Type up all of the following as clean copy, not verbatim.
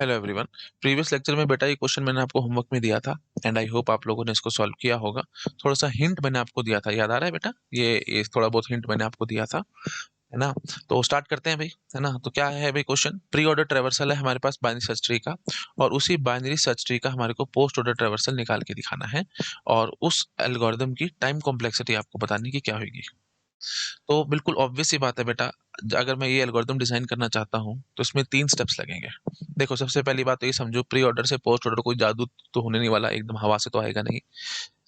Hello everyone. Previous lecture में बेटा ये क्वेश्चन मैंने आपको होमवर्क में दिया था एंड आई होप आप लोगों ने इसको सॉल्व किया होगा। थोड़ा सा हिंट मैंने आपको दिया था, याद आ रहा है बेटा? ये थोड़ा बहुत हिंट मैंने आपको दिया था, है ना? तो स्टार्ट करते हैं भाई, है ना? तो क्या है भाई क्वेश्चन? प्री ऑर्डर ट्रेवर्सल है हमारे पास बाइनरी सर्च ट्री का, और उसी बाइनरी सर्च ट्री का हमारे को पोस्ट ऑर्डर ट्रेवर्सल निकाल के दिखाना है, और उस एल्गोरिदम की टाइम कॉम्प्लेक्सिटी आपको बतानी कि क्या होगी। तो बिल्कुल ऑब्वियस सी बात है बेटा, अगर मैं ये एल्गोरिदम डिजाइन करना चाहता हूँ तो इसमें 3 स्टेप्स लगेंगे। देखो, सबसे पहली बात तो ये समझो, प्री ऑर्डर से पोस्ट ऑर्डर कोई जादू तो होने नहीं वाला, एकदम हवा से तो आएगा नहीं।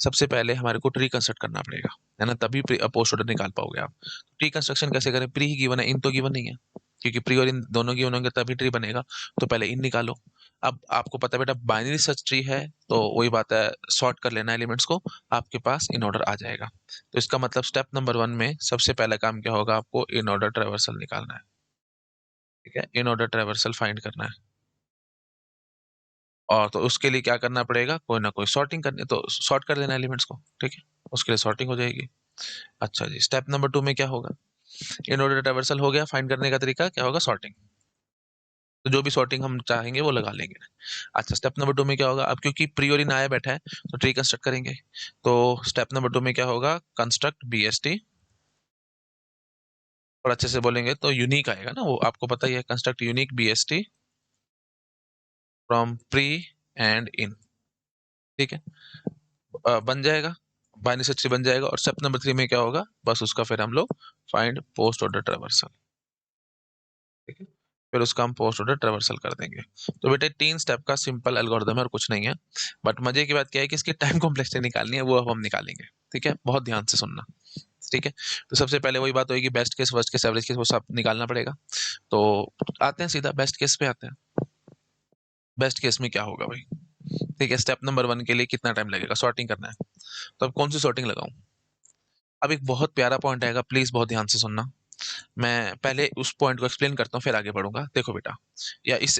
सबसे पहले हमारे को ट्री कंस्ट्रक्ट करना पड़ेगा, है ना? तभी पोस्ट ऑर्डर निकाल पाओगे आप। ट्री कंस्ट्रक्शन कैसे करें? प्री ही गिवन है, इन तो गिवन नहीं है, क्योंकि प्री और इन दोनों गिवन होंगे तभी ट्री बनेगा। तो पहले इन निकालो। अब आपको पता है बेटा, बाइनरी सर्च ट्री है तो वही बात है, सॉर्ट कर लेना एलिमेंट्स को, आपके पास इन ऑर्डर आ जाएगा। तो इसका मतलब स्टेप नंबर 1 में सबसे पहला काम क्या होगा? आपको इन ऑर्डर ट्रेवर्सल निकालना है। ठीक है, इन ऑर्डर ट्रेवर्सल फाइंड करना है। और तो उसके लिए क्या करना पड़ेगा? कोई ना कोई सॉर्टिंग करनी, तो सॉर्ट कर देना एलिमेंट्स को। ठीक है, उसके लिए सॉर्टिंग हो जाएगी। अच्छा जी, स्टेप नंबर 2 में क्या होगा? इन ऑर्डर ट्रेवर्सल हो गया, फाइंड करने का तरीका क्या होगा? सॉर्टिंग। तो जो भी सॉर्टिंग हम चाहेंगे वो लगा लेंगे। अच्छा, स्टेप नंबर 2 में क्या होगा? अब क्योंकि प्रियोरी नया बैठा है तो ट्री कंस्ट्रक्ट करेंगे। तो स्टेप नंबर 2 में क्या होगा? Construct BST. और अच्छे से बोलेंगे तो यूनिक आएगा ना, वो आपको पता ही है, construct unique BST from pre and in. ठीक है, बन जाएगा, बाइनरी सर्च ट्री बन जाएगा। और स्टेप नंबर 3 में क्या होगा? बस उसका फिर हम लोग फाइंड पोस्ट ऑर्डर ट्रेवर्सल। ठीक है, फिर उसका हम पोस्ट ऑर्डर ट्रेवर्सल कर देंगे। तो बेटे 3 स्टेप का सिंपल एल्गोरिदम है और कुछ नहीं है। बट मजे की बात क्या है कि इसकी टाइम कॉम्प्लेक्सिटी निकालनी है, वो अब हम निकालेंगे। ठीक है, बहुत ध्यान से सुनना। ठीक है, तो सबसे पहले वही बात होगी, best case, worst case, average case, वो सब निकालना पड़ेगा। तो आते हैं सीधा बेस्ट केस पे आते हैं। बेस्ट केस में क्या होगा भाई? ठीक है, स्टेप नंबर 1 के लिए कितना टाइम लगेगा? सॉर्टिंग करना है। तो अब कौन सी सॉर्टिंग लगाऊं? अब एक बहुत प्यारा पॉइंट आएगा, प्लीज बहुत ध्यान से सुनना। मैं पहले उस पॉइंट को एक्सप्लेन करता हूँ, फिर आगे बढ़ूंगा। देखो बेटा, या इस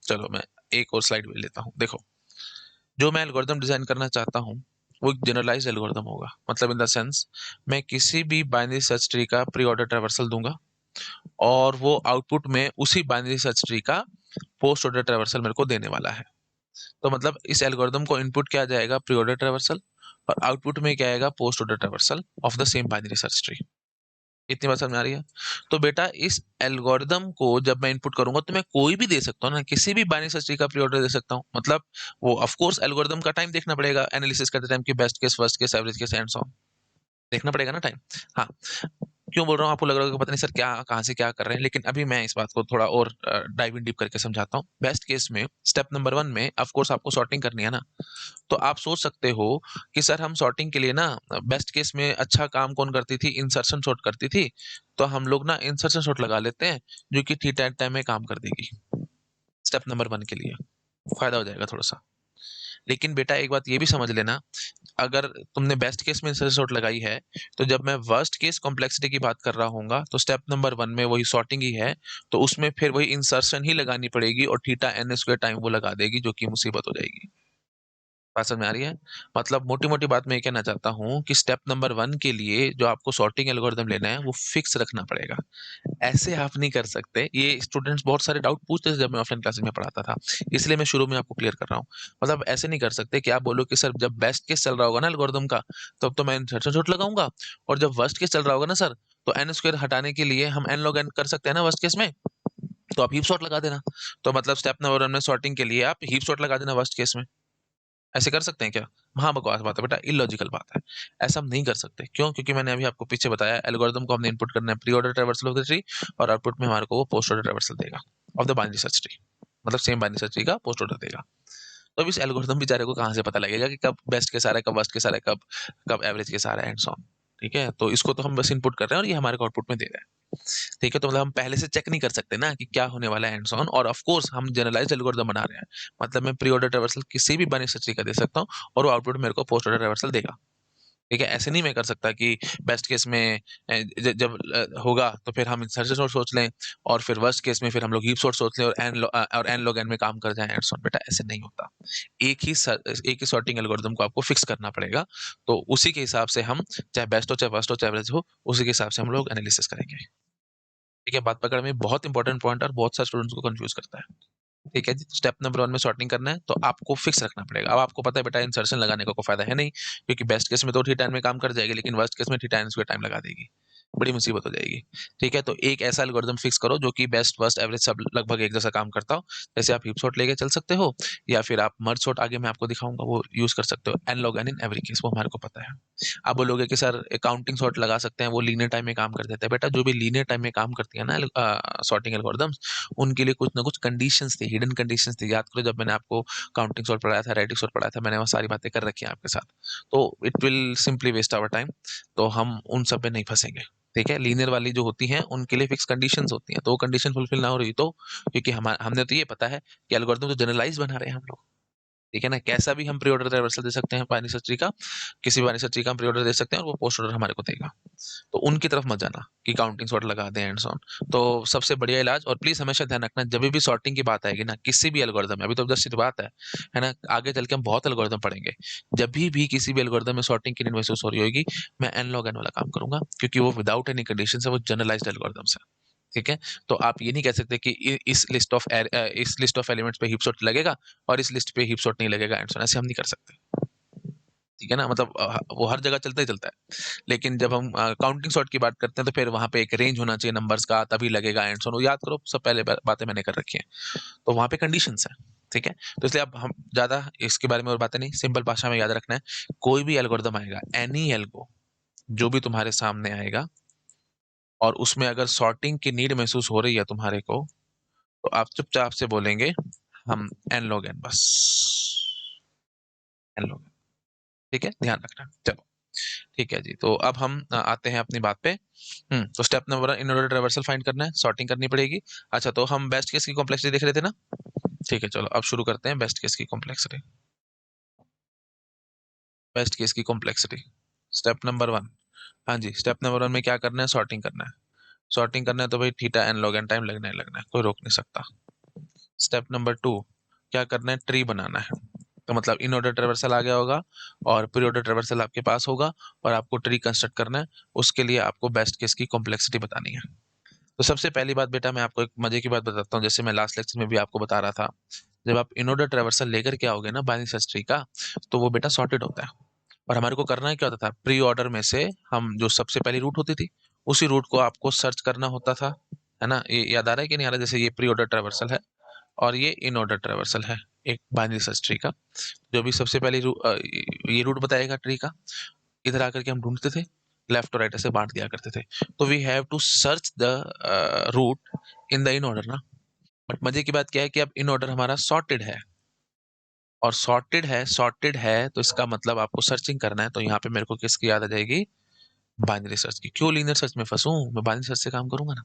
चलो मैं एक और स्लाइड ले लेता हूँ। देखो, जो मैं एल्गोरिदम डिजाइन करना चाहता हूँ वो एक जनरलाइज एल्गोरिदम होगा। मतलब इन द सेंस, मैं किसी भी बाइनरी सर्च ट्री का प्री ऑर्डर ट्रेवर्सल दूंगा, और वो आउटपुट में उसी बाइनरी सर्च ट्री का पोस्ट ऑर्डर ट्रेवर्सल मेरे को देने वाला है। तो मतलब इस एल्गोरिदम को इनपुट किया जाएगा प्री ऑर्डर ट्रेवर्सल, और आउटपुट में क्या आएगा? Post order traversal of the same binary search tree. इतनी बात समझ में आ रही है? तो बेटा, इस एल्गोरिदम को जब मैं इनपुट करूंगा तो मैं कोई भी दे सकता हूँ ना, किसी भी बाइनरी सर्च ट्री का प्री ऑर्डर दे सकता हूँ। मतलब वो ऑफ कोर्स एल्गोरिदम का टाइम देखना पड़ेगा एनालिसिस करते टाइम, की best case, first case, average case and so on. देखना पड़ेगा ना टाइम। हाँ, क्यों बोल रहा हूँ? आपको लग रहा होगा पता नहीं सर क्या, कहाँ से क्या कर रहे हैं, लेकिन अभी मैं इस बात को थोड़ा और डाइव इन डीप करके समझाता हूँ। बेस्ट केस में स्टेप नंबर 1 में ऑफ कोर्स आपको सॉर्टिंग करनी है ना। तो आप सोच सकते हो कि सर हम सॉर्टिंग के लिए ना, बेस्ट केस में अच्छा काम कौन करती थी? इंसर्शन सॉर्ट करती थी। तो हम लोग ना इंसर्शन सॉर्ट लगा लेते हैं, जो कि थीटा एट टाइम में काम कर देगी। स्टेप नंबर 1 के लिए फायदा हो जाएगा थोड़ा सा। लेकिन बेटा एक बात ये भी समझ लेना, अगर तुमने बेस्ट केस में इंसर्शन सॉर्ट लगाई है, तो जब मैं वर्स्ट केस कॉम्प्लेक्सिटी की बात कर रहा हूँ तो स्टेप नंबर 1 में वही सॉर्टिंग ही है, तो उसमें फिर वही इंसर्शन ही लगानी पड़ेगी, और थीटा एन स्क्वायर टाइम वो लगा देगी, जो कि मुसीबत हो जाएगी। बात समझ में आ रही है? मतलब मोटी मोटी बात मैं ये कहना चाहता हूँ कि स्टेप नंबर 1 के लिए जो आपको सॉर्टिंग एल्गोरिदम लेना है वो फिक्स रखना पड़ेगा। ऐसे आप नहीं कर सकते। ये स्टूडेंट्स बहुत सारे डाउट पूछते थे जब मैं ऑफलाइन क्लासेस में पढ़ाता था, इसलिए मैं शुरू में आपको क्लियर कर रहा हूँ। मतलब ऐसे नहीं कर सकते कि आप बोलो कि सर जब बेस्ट केस चल रहा होगा ना एल्गोरिदम का, तब तो मैं इंसर्शन सॉर्ट लगाऊंगा, और जब वर्स्ट केस चल रहा होगा ना सर, तो एन स्क्वायर हटाने के लिए हम एन लॉग एन कर सकते हैं ना वर्स्ट केस में, तो आप हीप सॉर्ट लगा देना। तो मतलब स्टेप नंबर 1 में सॉर्टिंग के लिए आप हीप सॉर्ट लगा देना वर्स्ट केस में। ऐसे कर सकते हैं क्या? महाबकवास बात है बेटा, इलॉजिकल बात है। ऐसा हम नहीं कर सकते। क्यों? क्योंकि मैंने अभी आपको पीछे बताया, एल्गोरिदम को हमने इनपुट करना है pre order traversal of the tree, और आउटपुट में हमारे को वो पोस्ट ऑर्डर ट्रैवर्सल देगा of the binary search tree. मतलब सेम बाइनरी सर्च ट्री का पोस्ट ऑर्डर देगा। तो अब इस एल्गोरिथम बेचारे को कहाँ से पता लगेगा कि कब बेस्ट केस आ रहा है, कब वर्स्ट केस आ रहा है, कब कब एवरेज केस आ रहा है एंड सो ऑन। ठीक है, तो इसको तो हम बस इनपुट कर रहे हैं और ये हमारे को आउटपुट में दे रहा है। ठीक है, तो मतलब हम पहले से चेक नहीं कर सकते ना कि क्या होने वाला है एंड सो ऑन। और ऑफ कोर्स हम जनरलाइज्ड एल्गोरिथम बना रहे हैं, मतलब मैं प्री ऑर्डर ट्रैवर्सल किसी भी बाइनरी सर्च ट्री का दे सकता हूँ, और वो आउटपुट मेरे को पोस्ट ऑर्डर ट्रैवर्सल देगा। ठीक है, ऐसे नहीं मैं कर सकता कि बेस्ट केस में जब होगा तो फिर हम इंसर्शन सॉर्ट सोच लें, और फिर वर्स्ट केस में फिर हम लोग हीप सॉर्ट सोच लें, और एन लॉग एन में काम कर जाएं एंड सो ऑन। बेटा ऐसे नहीं होता। एक ही सॉर्टिंग एल्गोरिदम को आपको फिक्स करना पड़ेगा। तो उसी के हिसाब से हम, चाहे बेस्ट हो, चाहे वर्स्ट हो, चाहे एवरेज हो, उसी के हिसाब से हम लोग एनालिसिस करेंगे। ठीक है, बात पकड़ में बहुत इंपॉर्टेंट पॉइंट और बहुत सारे स्टूडेंट्स को कंफ्यूज करता है। ठीक है जी, स्टेप नंबर 1 में सॉर्टिंग करना है, तो आपको फिक्स रखना पड़ेगा। अब आपको पता है बेटा इंसर्शन लगाने का कोई फायदा है नहीं, क्योंकि बेस्ट केस में तो थीटा n में काम कर जाएगी, लेकिन वर्स्ट केस में थीटा n स्क्वायर टाइम लगा देगी, बड़ी मुसीबत हो जाएगी। ठीक है, तो एक ऐसा एल्गोरिथम फिक्स करो जो कि बेस्ट, वर्स्ट, एवरेज सब लगभग एक जैसा काम करता हो। जैसे आप हीप सॉर्ट लेके चल सकते हो, या फिर आप मर्ज सॉर्ट आगे मैं आपको दिखाऊंगा वो यूज कर सकते हो। n log n इन एवरी केस, वो हमारे को पता है। आप बोलोगे कि सर काउंटिंग सॉर्ट लगा सकते हैं, वो लीनियर टाइम में काम कर देता है। बेटा जो भी लीनियर टाइम में काम करती है ना सॉर्टिंग एल्गोरिथम्स, उनके लिए कुछ ना कुछ कंडीशंस थी, हिडन कंडीशंस थी। याद करो जब मैंने आपको काउंटिंग सॉर्ट पढ़ाया था, रेडिक्स सॉर्ट पढ़ाया था, मैंने वो सारी बातें कर रखी हैं आपके साथ। तो it will simply waste our time, तो हम उन सब में नहीं फंसेंगे। ठीक है, लीनियर वाली जो होती हैं उनके लिए फिक्स कंडीशंस होती हैं, तो वो कंडीशन फुलफिल ना हो रही तो, क्योंकि हमने तो ये पता है कि एल्गोरिथम तो जनरलाइज बना रहे हैं हम लोग। ठीक है ना, कैसा भी हम प्री ऑर्डर रिवर्सल दे सकते हैं बाइनरी सर्च ट्री का, किसी बाइनरी सर्च ट्री का हम प्री ऑर्डर दे सकते हैं और वो पोस्ट ऑर्डर हमारे को देगा। तो उनकी तरफ मत जाना कि काउंटिंग सॉर्ट लगा दें एंड सो ऑन। तो सबसे बढ़िया इलाज, और प्लीज हमेशा ध्यान रखना जब भी सॉर्टिंग की बात आएगी ना किसी भी एल्गोरिथम में, अभी तो जस्ट बात है ना, आगे चल के हम बहुत एल्गोरिथम पढ़ेंगे। जब भी किसी भी एल्गोरिथम में सॉर्टिंग की नीड महसूस हो रही होगी, मैं एन लॉग एन वाला काम करूंगा, क्योंकि वो विदाउट एनी कंडीशन है, वो जनरलाइज्ड एल्गोरिथम है। ठीक है, तो आप ये नहीं कह सकते कि इस लिस्ट ऑफ एलिमेंट्स पे हीप सॉर्ट लगेगा और इस लिस्ट पे हीप सॉर्ट नहीं लगेगा एंड सो ऑन, ऐसे हम नहीं कर सकते। ठीक है ना, मतलब वो हर जगह चलता ही चलता है। लेकिन जब हम काउंटिंग सॉर्ट की बात करते हैं तो फिर वहां पे एक रेंज होना चाहिए नंबर्स का, तभी लगेगा एंड सो ऑन। याद करो, सब पहले बातें मैंने कर रखी हैं, तो वहां पे कंडीशंस है। ठीक है, तो इसलिए अब हम ज्यादा इसके बारे में और बातें नहीं, सिंपल भाषा में याद रखना है, कोई भी एल्गोरिथम आएगा, एनी एल्गो जो भी तुम्हारे सामने आएगा, और उसमें अगर सॉर्टिंग की नीड महसूस हो रही है तुम्हारे को, तो आप चुपचाप से बोलेंगे हम एन लॉग एन, बस एन लॉग एन। ठीक है, ध्यान रखना। चलो ठीक है जी, तो अब हम आते हैं अपनी बात पे। तो step number 1, in order reversal find करना है, सॉर्टिंग करनी पड़ेगी। अच्छा, तो हम बेस्ट केस की कॉम्प्लेक्सिटी देख रहे थे ना। ठीक है, चलो अब शुरू करते हैं बेस्ट केस की कॉम्प्लेक्सिटी। बेस्ट केस की कॉम्प्लेक्सिटी, स्टेप नंबर 1। हाँ जी, स्टेप नंबर 1 में क्या करना है, सॉर्टिंग करना है। सॉर्टिंग करना है तो भाई theta n log n time लगना ही लगना है, कोई रोक नहीं सकता। स्टेप नंबर 2, क्या करना है, ट्री बनाना है। तो मतलब इन ऑर्डर ट्रेवर्सल आ गया होगा और प्री ऑर्डर ट्रेवर्सल आपके पास होगा, और आपको ट्री कंस्ट्रक्ट करना है। उसके लिए आपको बेस्ट केस की कॉम्प्लेक्सिटी बतानी है। तो सबसे पहली बात बेटा, मैं आपको एक मजे की बात बताता हूँ, जैसे मैं लास्ट लेक्चर में भी आपको बता रहा था, जब आप इन ऑर्डर ट्रेवर्सल लेकर के आओगे ना बाइनरी सर्च ट्री का, तो वो बेटा सॉर्टेड होता है। और हमारे को करना है क्या होता था, प्री ऑर्डर में से हम जो सबसे पहली रूट होती थी, उसी रूट को आपको सर्च करना होता था। है ना, ये याद आ रहा है कि नहीं आ रहा? जैसे ये प्री ऑर्डर ट्रेवर्सल है और ये इन ऑर्डर ट्रेवर्सल है, एक बाइनरी सर्च ट्री का। जो भी सबसे पहली ये रूट बताएगा ट्री का, इधर आकर के हम ढूंढते थे, लेफ्ट और राइट ऐसे बांट दिया करते थे। तो we have to search the root in the in order ना। बट मजे की बात क्या है कि अब इन ऑर्डर हमारा सॉर्टेड है, और सॉर्टेड है तो इसका मतलब आपको सर्चिंग करना है, तो यहाँ पे मेरे को किसकी याद आ जाएगी, बाइनरी सर्च की। क्यों लीनियर सर्च में फंसूं, मैं बाइनरी सर्च से काम करूंगा ना।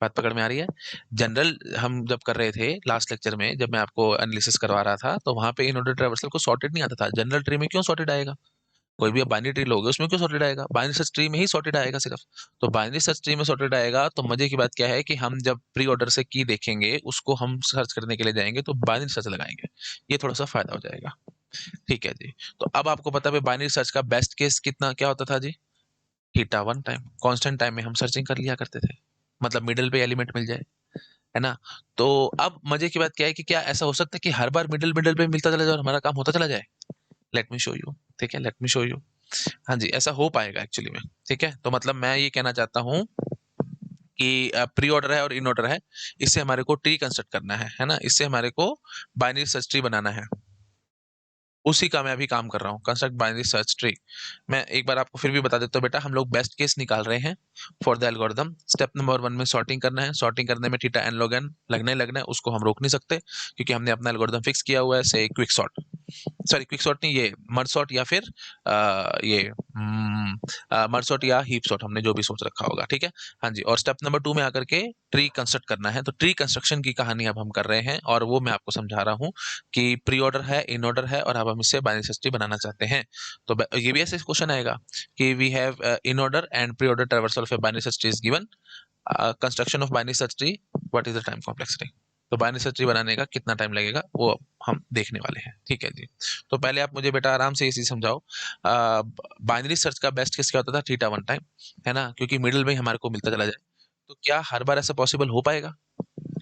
बात पकड़ में आ रही है? जनरल हम जब कर रहे थे लास्ट लेक्चर में, जब मैं आपको एनालिसिस करवा रहा था, तो वहां पे इन ऑर्डर ट्रेवर्सल को सॉर्टेड नहीं आता था। जनरल ट्री में क्यों सॉर्टेड आएगा? कोई भी आप बाइनरी ट्री लोगे उसमें क्यों सॉर्टेड आएगा? बाइनरी सर्च ट्री में ही सॉर्टेड आएगा सिर्फ। तो बाइनरी सर्च ट्री में सॉर्टेड आएगा, तो मजे की बात क्या है कि हम जब प्री ऑर्डर से की देखेंगे, उसको हम सर्च करने के लिए जाएंगे तो बाइनरी सर्च लगाएंगे, ये थोड़ा सा फायदा हो जाएगा। ठीक है जी, तो अब आपको पता है बाइनरी सर्च का बेस्ट केस कितना क्या होता था जी, थीटा 1 टाइम, कांस्टेंट टाइम में हम सर्चिंग कर लिया करते थे, मतलब मिडिल पे एलिमेंट मिल जाए। है ना, तो अब मजे की बात क्या है कि क्या ऐसा हो सकता है कि हर बार मिडिल मिडिल पे मिलता चला जाए और हमारा काम होता चला जाए? Let me show you. ठीक है, लेट मी शो यू। हाँ जी, ऐसा हो पाएगा एक्चुअली में। ठीक है, तो मतलब मैं ये कहना चाहता हूँ कि प्री ऑर्डर है और इन ऑर्डर है, इससे हमारे को ट्री कंस्ट्रक्ट करना है ना, इससे हमारे को बाइनरी सर्च ट्री बनाना है। उसी का मैं अभी काम कर रहा हूँ, कंस्ट्रक्ट बाइनरी सर्च ट्री। मैं एक बार आपको फिर भी बता देता हूँ बेटा, हम लोग बेस्ट केस निकाल रहे हैं for the algorithm. Step number 1 में सॉर्टिंग करना है, सॉर्टिंग करने में थीटा एन लॉग एन लगना ही लगना है, उसको हम रोक नहीं सकते, क्योंकि हमने अपना एल्गोरिथम फिक्स किया हुआ है, से quick sort, sorry quick sort नहीं, ये मर्ज सॉर्ट या फिर ये मर्ज सॉर्ट या हीप सॉर्ट, हमने जो भी सोच रखा होगा। ठीक है, हाँ जी, और स्टेप नंबर 2 में आकर के ट्री कंस्ट्रक्ट करना है, तो ट्री कंस्ट्रक्शन की कहानी अब हम कर रहे हैं, और वो मैं आपको समझा रहा हूँ कि प्री ऑर्डर है, इन ऑर्डर है, और अब हम इससे बाइनरी सर्च ट्री बनाना चाहते हैं। तो ये भी ऐसे क्वेश्चन आएगा कि we have in order and pre order traversal of a binary search tree is given, construction of binary search tree, what is the time complexity. तो बाइनरी सर्च ट्री बनाने का कितना टाइम लगेगा वो हम देखने वाले हैं। ठीक है जी, तो पहले आप मुझे बेटा आराम से ये चीज समझाओ, बाइनरी सर्च का बेस्ट केस क्या होता था, थीटा 1 टाइम, है ना, क्योंकि मिडिल में हमारे को मिलता चला जाए। तो क्या हर बार ऐसा पॉसिबल हो पाएगा?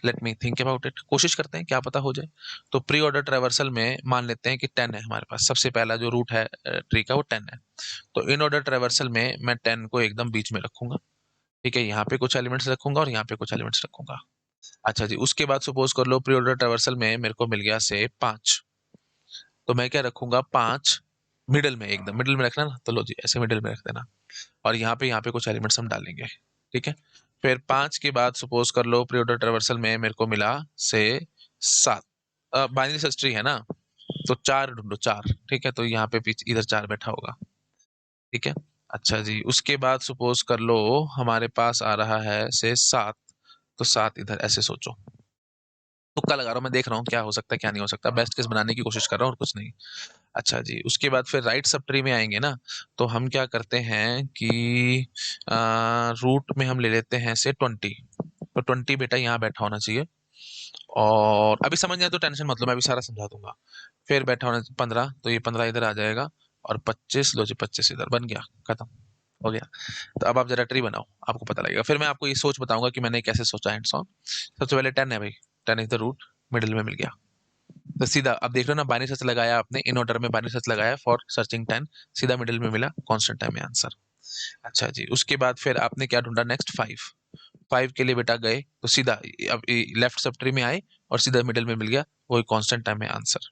Let me think about it, कोशिश करते हैं, क्या पता हो जाए। तो प्री ऑर्डर ट्रैवर्सल में मान लेते हैं कि 10 है हमारे पास, सबसे पहला जो रूट है ट्री का वो 10 है। तो इन ऑर्डर ट्रैवर्सल में मैं 10 को एकदम बीच में रखूंगा, ठीक है, यहाँ पे कुछ एलिमेंट्स रखूंगा और यहाँ पे कुछ एलिमेंट्स रखूंगा। अच्छा जी, उसके बाद सपोज कर लो प्री ऑर्डर ट्रैवर्सल में मेरे को मिल गया से 5, तो मैं क्या रखूंगा 5 मिडिल में, एकदम मिडिल में रखना ना, तो लो जी ऐसे मिडिल में रख देना, और यहाँ पे कुछ एलिमेंट्स हम डालेंगे, ठीक है। फिर 5 के बाद सपोज कर लो प्री ऑर्डर ट्रैवर्सल में मेरे को मिला से 7, बाइनरी सर्च ट्री है ना, तो 4 ढूंढो, 4, ठीक है, तो यहाँ पे पीछे इधर 4 बैठा होगा, ठीक है। अच्छा जी, उसके बाद सपोज कर लो हमारे पास आ रहा है से 7, तो 7 इधर, ऐसे सोचो, तुक्का लगा रहा हूँ मैं, देख रहा हूँ क्या हो सकता है क्या नहीं हो सकता, बेस्ट केस बनाने की कोशिश कर रहा हूँ और कुछ नहीं। अच्छा जी, उसके बाद फिर राइट सब ट्री में आएंगे ना, तो हम क्या करते हैं कि रूट में हम ले लेते हैं से 20, तो 20 बेटा यहाँ बैठा होना चाहिए, और अभी समझ नहीं आया तो टेंशन मत लो, मैं अभी सारा समझा दूंगा। फिर बैठा होना 15, तो ये 15 इधर आ जाएगा, और 25, लो जी 25 इधर, बन गया, खत्म हो गया। तो अब आप जरा ट्री बनाओ, आपको पता लगेगा, फिर मैं आपको ये सोच बताऊंगा कि मैंने कैसे सोचा हैंड्स ऑन। सबसे पहले 10 है भाई, 10 इज द रूट, मिडिल में मिल गया, तो सीधा अब देख लो ना, बाइनरी सर्च लगाया आपने, इन ऑर्डर में बाइनरी सर्च लगाया फॉर सर्चिंग 10, सीधा मिडिल में मिला, कांस्टेंट टाइम में आंसर। अच्छा जी, उसके बाद फिर आपने क्या ढूंढा नेक्स्ट, 5, 5 के लिए बेटा गए तो सीधा अब लेफ्ट सब ट्री में आए और सीधा मिडिल में मिल गया, वही कांस्टेंट टाइम में आंसर,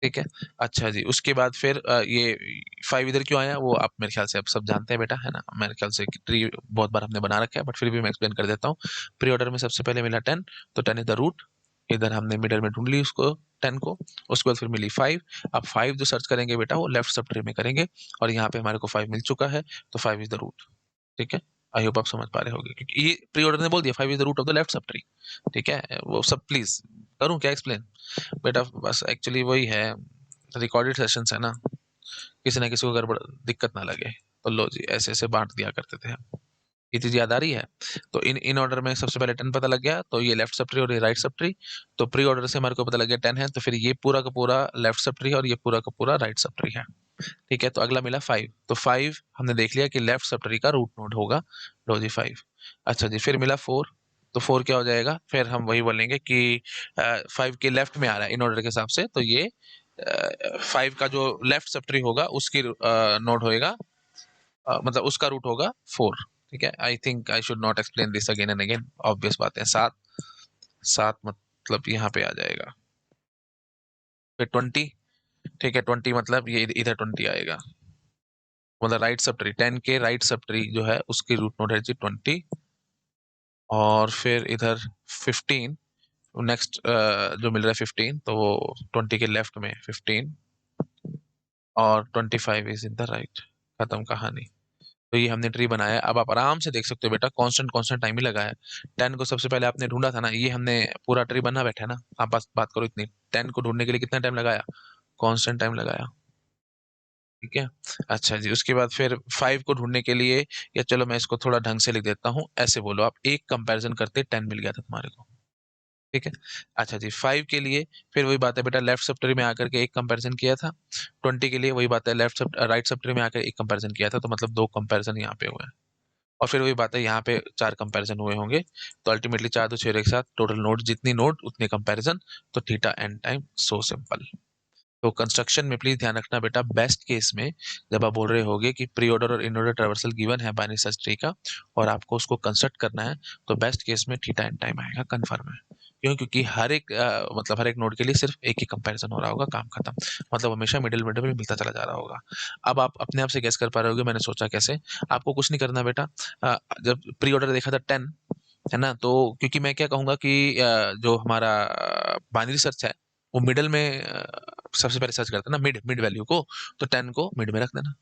ठीक है। अच्छा जी, उसके बाद फिर ये 5 इधर क्यों आया वो आप मेरे ख्याल से अब सब जानते हैं बेटा, है ना, मेरे ख्याल से ट्री बहुत बार हमने बना रखा है, बट फिर भी मैं एक्सप्लेन कर देता हूँ। प्री ऑर्डर में सबसे पहले मिला 10, तो 10 इज द रूट, इधर हमने मिडल में ढूंढ ली उसको 10 को, उसके बाद फिर मिली 5। अब 5 जो सर्च करेंगे बेटा वो लेफ्ट सब ट्री में करेंगे, और यहाँ पे हमारे को 5 मिल चुका है, तो 5 इज द रूट, ठीक है। आई होप आप समझ पा रहे होंगे, क्योंकि ये प्री ऑर्डर ने बोल दिया 5 is the root of the left subtree, ठीक है। वो सब प्लीज करूँ क्या एक्सप्लेन बेटा, बस एक्चुअली वही है, रिकॉर्डेड सेशंस है ना, किसी ना किसी को गड़बड़ दिक्कत ना लगे, तो लो जी ऐसे ऐसे बांट दिया करते थे हम। ये चीज याद आ रही है? तो इन इन ऑर्डर में सबसे पहले 10 पता लग गया, तो ये लेफ्ट सब ट्री और ये राइट सब ट्री, तो प्री ऑर्डर से हमारे को पता लग गया 10 है, तो फिर ये पूरा का पूरा लेफ्ट सब ट्री है और ये पूरा का पूरा राइट सब ट्री है, ठीक है। तो अगला मिला 5, तो 5 हमने देख लिया कि लेफ्ट सब ट्री का रूट नोड होगा, लो जी 5। अच्छा जी, फिर मिला 4, तो 4 क्या हो जाएगा, फिर हम वही बोलेंगे कि 5 के लेफ्ट में आ रहा है इन ऑर्डर के हिसाब से, तो ये 5 का जो लेफ्ट सब ट्री होगा उसकी नोड होएगा, मतलब उसका रूट होगा 4, ठीक है। I think I should not explain this again and again, obvious बात है। 7, 7 मतलब यहाँ पे आ जाएगा, फिर 20, ठीक है, 20 मतलब ये इधर 20 आएगा, मतलब राइट सब ट्री 10 के राइट सब ट्री जो है उसकी रूट नोड है जी 20, और फिर इधर 15, नेक्स्ट जो मिल रहा है 15, तो वो 20 के लेफ्ट में 15, और 25 इज इन द राइट, खत्म कहानी। तो ये हमने ट्री बनाया है, अब आप आराम से देख सकते हो बेटा, कांस्टेंट कांस्टेंट टाइम ही लगा है। 10 को सबसे पहले आपने ढूंढा था ना, ये हमने पूरा ट्री बना बैठा है ना, आप बस बात करो इतनी, 10 को ढूंढने के लिए कितना टाइम लगाया, कांस्टेंट टाइम लगाया, ठीक है। अच्छा जी, उसके बाद फिर 5 को ढूंढने के लिए, या चलो मैं इसको थोड़ा ढंग से लिख देता हूँ, ऐसे बोलो आप, एक कंपैरिजन करते 10 मिल गया था तुम्हारे को, ठीक है। अच्छा जी, 5 के लिए फिर वही बात है बेटा, लेफ्ट सब ट्री में आकर के एक कंपैरिजन किया था, 20 के लिए वही बात है, लेफ्ट सब राइट सब ट्री में आकर एक कंपैरिजन किया था, तो मतलब 2 कंपैरिजन यहाँ पे हुए हैं, और फिर वही बात है यहाँ पे 4 कंपैरिजन हुए होंगे, तो अल्टीमेटली 4 तो 6 एक साथ, टोटल नोड जितनी नोड उतने कंपैरिजन, तो theta and time, so simple. तो कंस्ट्रक्शन में प्लीज ध्यान रखना बेटा, बेस्ट केस में जब आप बोल रहे होगे कि प्री ऑर्डर और इन ऑर्डर ट्रैवर्सल गिवन है बाइनरी सर्च ट्री का, और आपको उसको कंस्ट्रक्ट करना है, तो बेस्ट केस में थीटा एंड टाइम आएगा, कंफर्म है। क्यों? क्योंकि हर एक मतलब हर एक नोड के लिए सिर्फ एक ही कंपैरिजन हो रहा होगा, काम खत्म, मतलब हमेशा मिडिल मिडिल में मिलता चला जा रहा होगा। अब आप अपने आप से गैस कर पा रहे होगे मैंने सोचा कैसे, आपको कुछ नहीं करना बेटा, जब प्री ऑर्डर देखा था 10, है ना, तो क्योंकि मैं क्या कहूंगा कि जो हमारा बाइनरी सर्च है वो मिडल में सबसे पहले सर्च करता है ना, मिड मिड वैल्यू को, तो 10 को मिड में रख देना।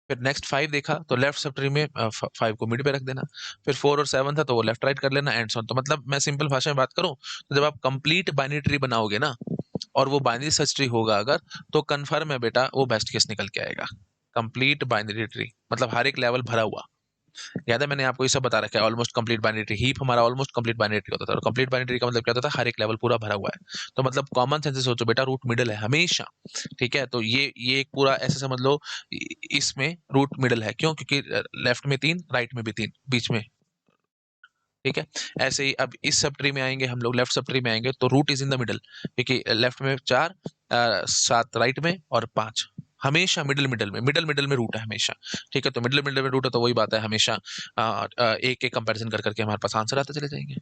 फिर नेक्स्ट 5 देखा तो लेफ्ट सब ट्री में 5 को मिड पे रख देना। फिर 4 और 7 था तो वो लेफ्ट राइट कर लेना, एंड सो ऑन। तो मतलब मैं सिंपल भाषा में बात करूं, तो जब आप कंप्लीट बाइनरी ट्री बनाओगे ना, और वो बाइनरी सर्च ट्री होगा अगर, तो कन्फर्म है बेटा वो बेस्ट केस निकल के आएगा। कंप्लीट बाइनरी ट्री मतलब हर एक लेवल भरा हुआ, याद है मैंने आपको ये सब बता रखा है, almost complete binary tree, heap हमारा ऑलमोस्ट कंप्लीट बाइनरी ट्री होता था, और कंप्लीट बाइनरी ट्री का मतलब क्या होता था, हर एक लेवल पूरा भरा हुआ है। तो मतलब कॉमन सेंस से सोचो बेटा, रूट मिडल है हमेशा, ठीक है। तो ये एक पूरा ऐसे समझ लो, इसमें रूट मिडल है, क्यों? क्योंकि लेफ्ट में 3, राइट में भी 3, बीच में ठीक है। ऐसे ही अब इस सब ट्री में आएंगे हम लोग, लेफ्ट सब ट्री में आएंगे तो root is in the middle, क्योंकि लेफ्ट में 4, 7 राइट में और 5, हमेशा मिडल मिडल में, मिडल मिडल में रूट है हमेशा। ठीक है, तो मिडल मिडल में रूट है तो वही बात है, हमेशा एक एक कंपैरिजन कर करके हमारे पास आंसर आते चले जाएंगे।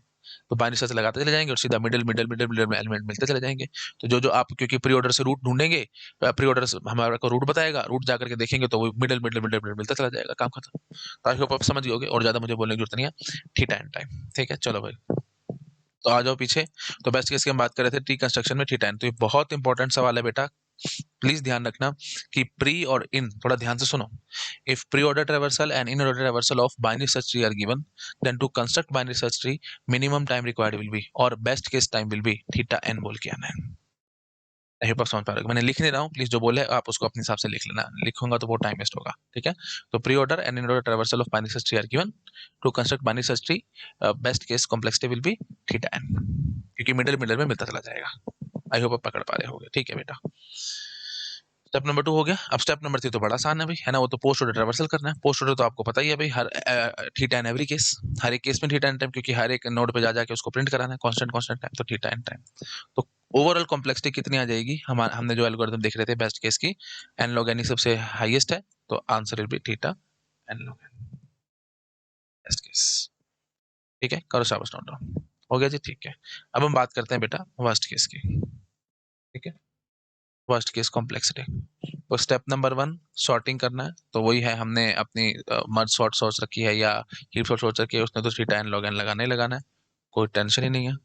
तो बाइनरी सर्च लगाते चले जाएंगे और सीधा मिडल मिडल मिडल मिडल में एलिमेंट मिलते चले जाएंगे। तो जो जो आप, क्योंकि प्री ऑर्डर से रूट ढूंढेंगे, प्री ऑर्डर हमारे को रूट बताएगा, रूट जा करके देखेंगे तो वो मिडल मिडल मिडल मिडल मिलता चला जाएगा, काम खत्म। तो आई होप आप समझ गए और ज्यादा मुझे बोलने की जरूरत नहीं है। थीटा एंड टाइम, ठीक है। चलो भाई, तो आ जाओ पीछे। तो बेस्ट केस की हम बात कर रहे थे ट्री कंस्ट्रक्शन में थीटा एन, तो ये बहुत इंपॉर्टेंट सवाल है बेटा, प्लीज ध्यान रखना कि प्री और इन, थोड़ा ध्यान से सुनो। If pre order traversal and in order traversal of binary search tree are given, then to construct binary search tree minimum time required will be, और best case time will be theta n बोल के आना है। नहीं पर समझ पा रहे हो? मैंने लिख नहीं रहा हूँ, प्लीज जो बोले आप उसको अपने हिसाब से लिख लेना, लिखूंगा तो बहुत टाइम वेस्ट होगा, ठीक है। तो pre order and in order traversal of binary search tree are given, to construct binary search tree best case complexity will be theta n, क्योंकि मिडल मिडल में मिलता चला जाएगा। आई होप आप पकड़ पा रहे होगे, ठीक है बेटा। स्टेप नंबर 2 हो गया। अब स्टेप नंबर 3 तो बड़ा आसान है भाई, है ना, वो तो पोस्ट ऑर्डर रिवर्सल करना है। पोस्ट ऑर्डर तो आपको पता ही है भाई, हर थीटा एन एवरी केस, हर एक केस में थीटा एन टाइम, क्योंकि हर एक नोड पे जा जाके उसको प्रिंट कराना है कांस्टेंट कांस्टेंट टाइम, तो थीटा एन टाइम। तो ओवरऑल कॉम्प्लेक्सिटी कितनी आ जाएगी, हमने जो एल्गोरिथम देख रहे थे बेस्ट केस की, एन लॉग एन सबसे हाईएस्ट है, तो answer will be theta n log n, best case. ठीक है, करो शाबाश, नोट डाउन हो गया जी, ठीक है। अब हम बात करते हैं बेटा वर्स्ट केस की, ठीक है। वर्स्ट केस कॉम्प्लेक्सिटी, तो स्टेप नंबर 1 सॉर्टिंग करना है, तो वही है, हमने अपनी मर्ज सॉर्ट सोच रखी है या हीप सॉर्ट सोच रखी है, उसने तो थीटा एन लॉग एन लगाना ही लगाना है, कोई टेंशन ही नहीं है।